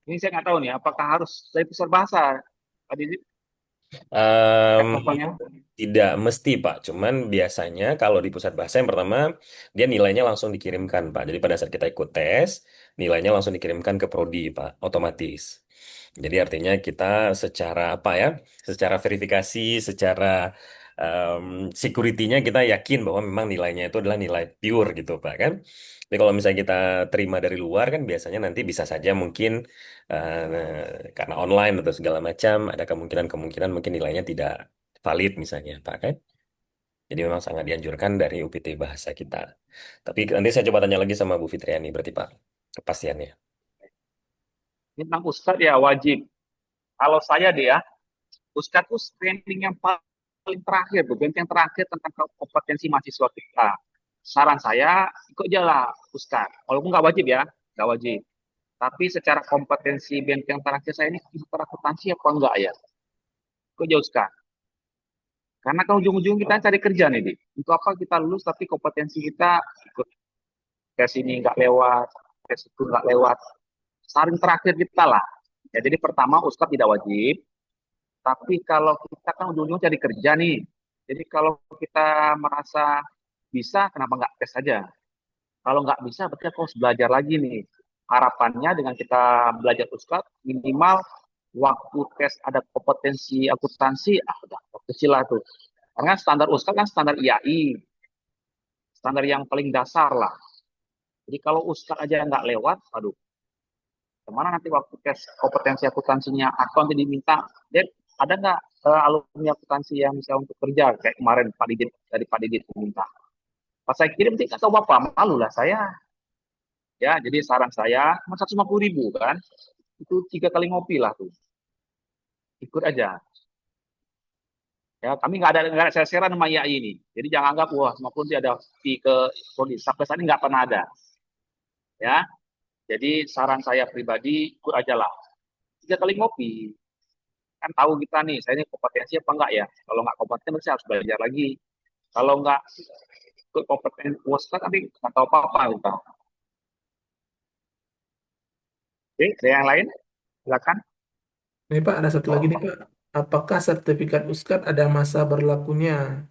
Ini saya nggak tahu nih, apakah harus dari pusat bahasa? Pak Didi, Em, TOEFL-nya? Tidak mesti Pak, cuman biasanya kalau di pusat bahasa yang pertama dia nilainya langsung dikirimkan Pak. Jadi pada saat kita ikut tes, nilainya langsung dikirimkan ke prodi Pak, otomatis. Jadi artinya kita secara apa ya, secara verifikasi, secara security-nya kita yakin bahwa memang nilainya itu adalah nilai pure gitu Pak kan. Tapi kalau misalnya kita terima dari luar kan biasanya nanti bisa saja mungkin karena online atau segala macam ada kemungkinan mungkin nilainya tidak valid misalnya Pak kan. Jadi memang sangat dianjurkan dari UPT bahasa kita. Tapi nanti saya coba tanya lagi sama Bu Fitriani berarti Pak kepastiannya. Ini tentang Ustadz ya wajib. Kalau saya deh ya, Ustadz itu training yang paling terakhir, tuh, yang terakhir tentang kompetensi mahasiswa kita. Saran saya, ikut aja lah Ustadz. Walaupun nggak wajib ya, nggak wajib. Tapi secara kompetensi benteng terakhir saya ini pintar akuntansi apa enggak ya? Ikut aja Ustadz. Karena kalau ujung-ujung kita cari kerja nih, Di. Untuk apa kita lulus tapi kompetensi kita ikut tes ini nggak lewat, tes itu nggak lewat. Saring terakhir kita lah. Ya, jadi pertama Ustadz tidak wajib, tapi kalau kita kan ujung-ujungnya cari kerja nih. Jadi kalau kita merasa bisa, kenapa nggak tes saja? Kalau nggak bisa, berarti aku harus belajar lagi nih. Harapannya dengan kita belajar Ustadz, minimal waktu tes ada kompetensi akuntansi, udah kecil lah tuh. Karena standar Ustadz kan standar IAI. standar yang paling dasar lah. Jadi kalau Ustadz aja nggak lewat, aduh, kemana nanti waktu tes kompetensi akuntansinya atau nanti diminta, Dek, ada nggak alumni akuntansi yang bisa untuk kerja kayak kemarin Pak Didit dari Pak Didit minta. Pas saya kirim nanti kata Bapak, malu lah saya. Ya, jadi saran saya cuma 150.000 kan, itu 3 kali ngopi lah tuh, ikut aja. Ya, kami nggak ada share-sharean sama IAI ini. Jadi jangan anggap wah 50 dia ada fee ke prodi. Sampai saat ini nggak pernah ada. Ya, jadi saran saya pribadi ikut aja lah. 3 kali ngopi. Kan tahu kita nih, saya ini kompetensi apa enggak ya. Kalau nggak kompeten berarti harus belajar lagi. Kalau nggak ikut kompeten Ustadz nanti nggak tahu apa-apa kita. Oke, ada yang lain? Silakan. Nih Pak, ada satu lagi nih Pak. Apakah sertifikat USKAD ada masa berlakunya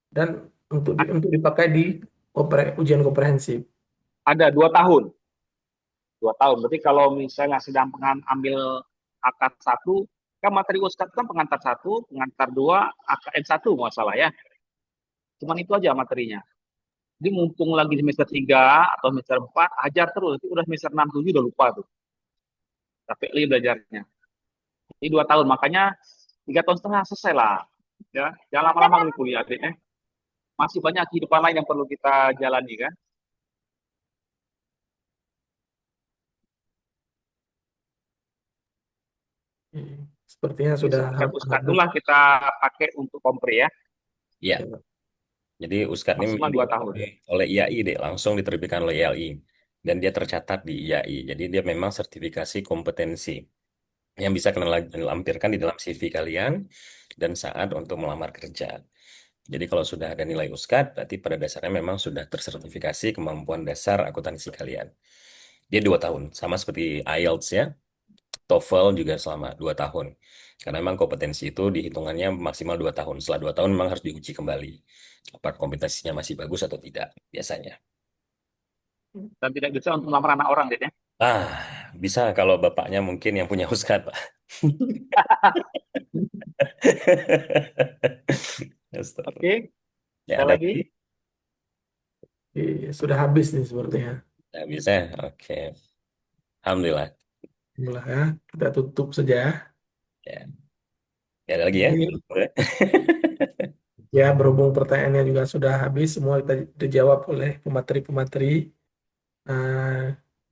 dan untuk dipakai di ujian komprehensif? Ada 2 tahun. 2 tahun. Berarti kalau misalnya sedang ambil akad 1, kan materi USKAD kan pengantar 1, pengantar 2, AKN 1 nggak salah ya. Cuman itu aja materinya. Jadi mumpung lagi semester 3 atau semester 4, ajar terus. Nanti udah semester 6, 7 udah lupa tuh. Capek lagi belajarnya. Ini 2 tahun, makanya 3 tahun setengah selesai lah. Ya, jangan lama-lama nih kuliah, adiknya. Masih banyak kehidupan lain yang perlu kita jalani kan. Sepertinya Jadi sudah sertifikat USKAD itulah kita pakai untuk kompre ya. Iya. Jadi USKAD ini Maksimal 2 tahun. oleh IAI deh, langsung diterbitkan oleh IAI. Dan dia tercatat di IAI. Jadi dia memang sertifikasi kompetensi yang bisa kalian lampirkan di dalam CV kalian dan saat untuk melamar kerja. Jadi kalau sudah ada nilai USKAD, berarti pada dasarnya memang sudah tersertifikasi kemampuan dasar akuntansi kalian. Dia 2 tahun, sama seperti IELTS ya. TOEFL juga selama 2 tahun. Karena memang kompetensi itu dihitungannya maksimal 2 tahun. Setelah 2 tahun memang harus diuji kembali. Apa kompetensinya masih bagus atau tidak, biasanya. Dan tidak bisa untuk melamar anak orang, Dek ya. Bisa kalau bapaknya mungkin yang punya USKAD, Pak. Oke, Ya, ada ada lagi? Sudah habis nih sepertinya. Ya, bisa. Oke. Alhamdulillah. Alhamdulillah ya, kita tutup saja. Ya. Ya, ada lagi ya? Ya, berhubung pertanyaannya juga sudah habis, semua kita dijawab oleh pemateri-pemateri.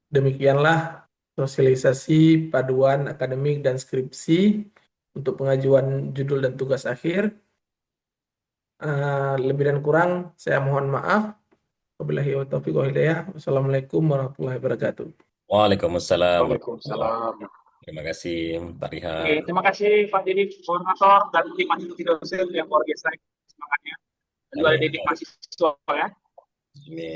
Demikianlah sosialisasi paduan akademik dan skripsi untuk pengajuan judul dan tugas akhir. Lebih dan kurang, saya mohon maaf. Wabillahi taufiq wal hidayah. Wassalamualaikum warahmatullahi wabarakatuh. Waalaikumsalam. Waalaikumsalam. Terima kasih, Pak Rihan. Oke, terima kasih Pak Didik, koordinator dan tim asisten dosen yang luar biasa semangatnya. Dan juga Amin. didik mahasiswa ya. Amin.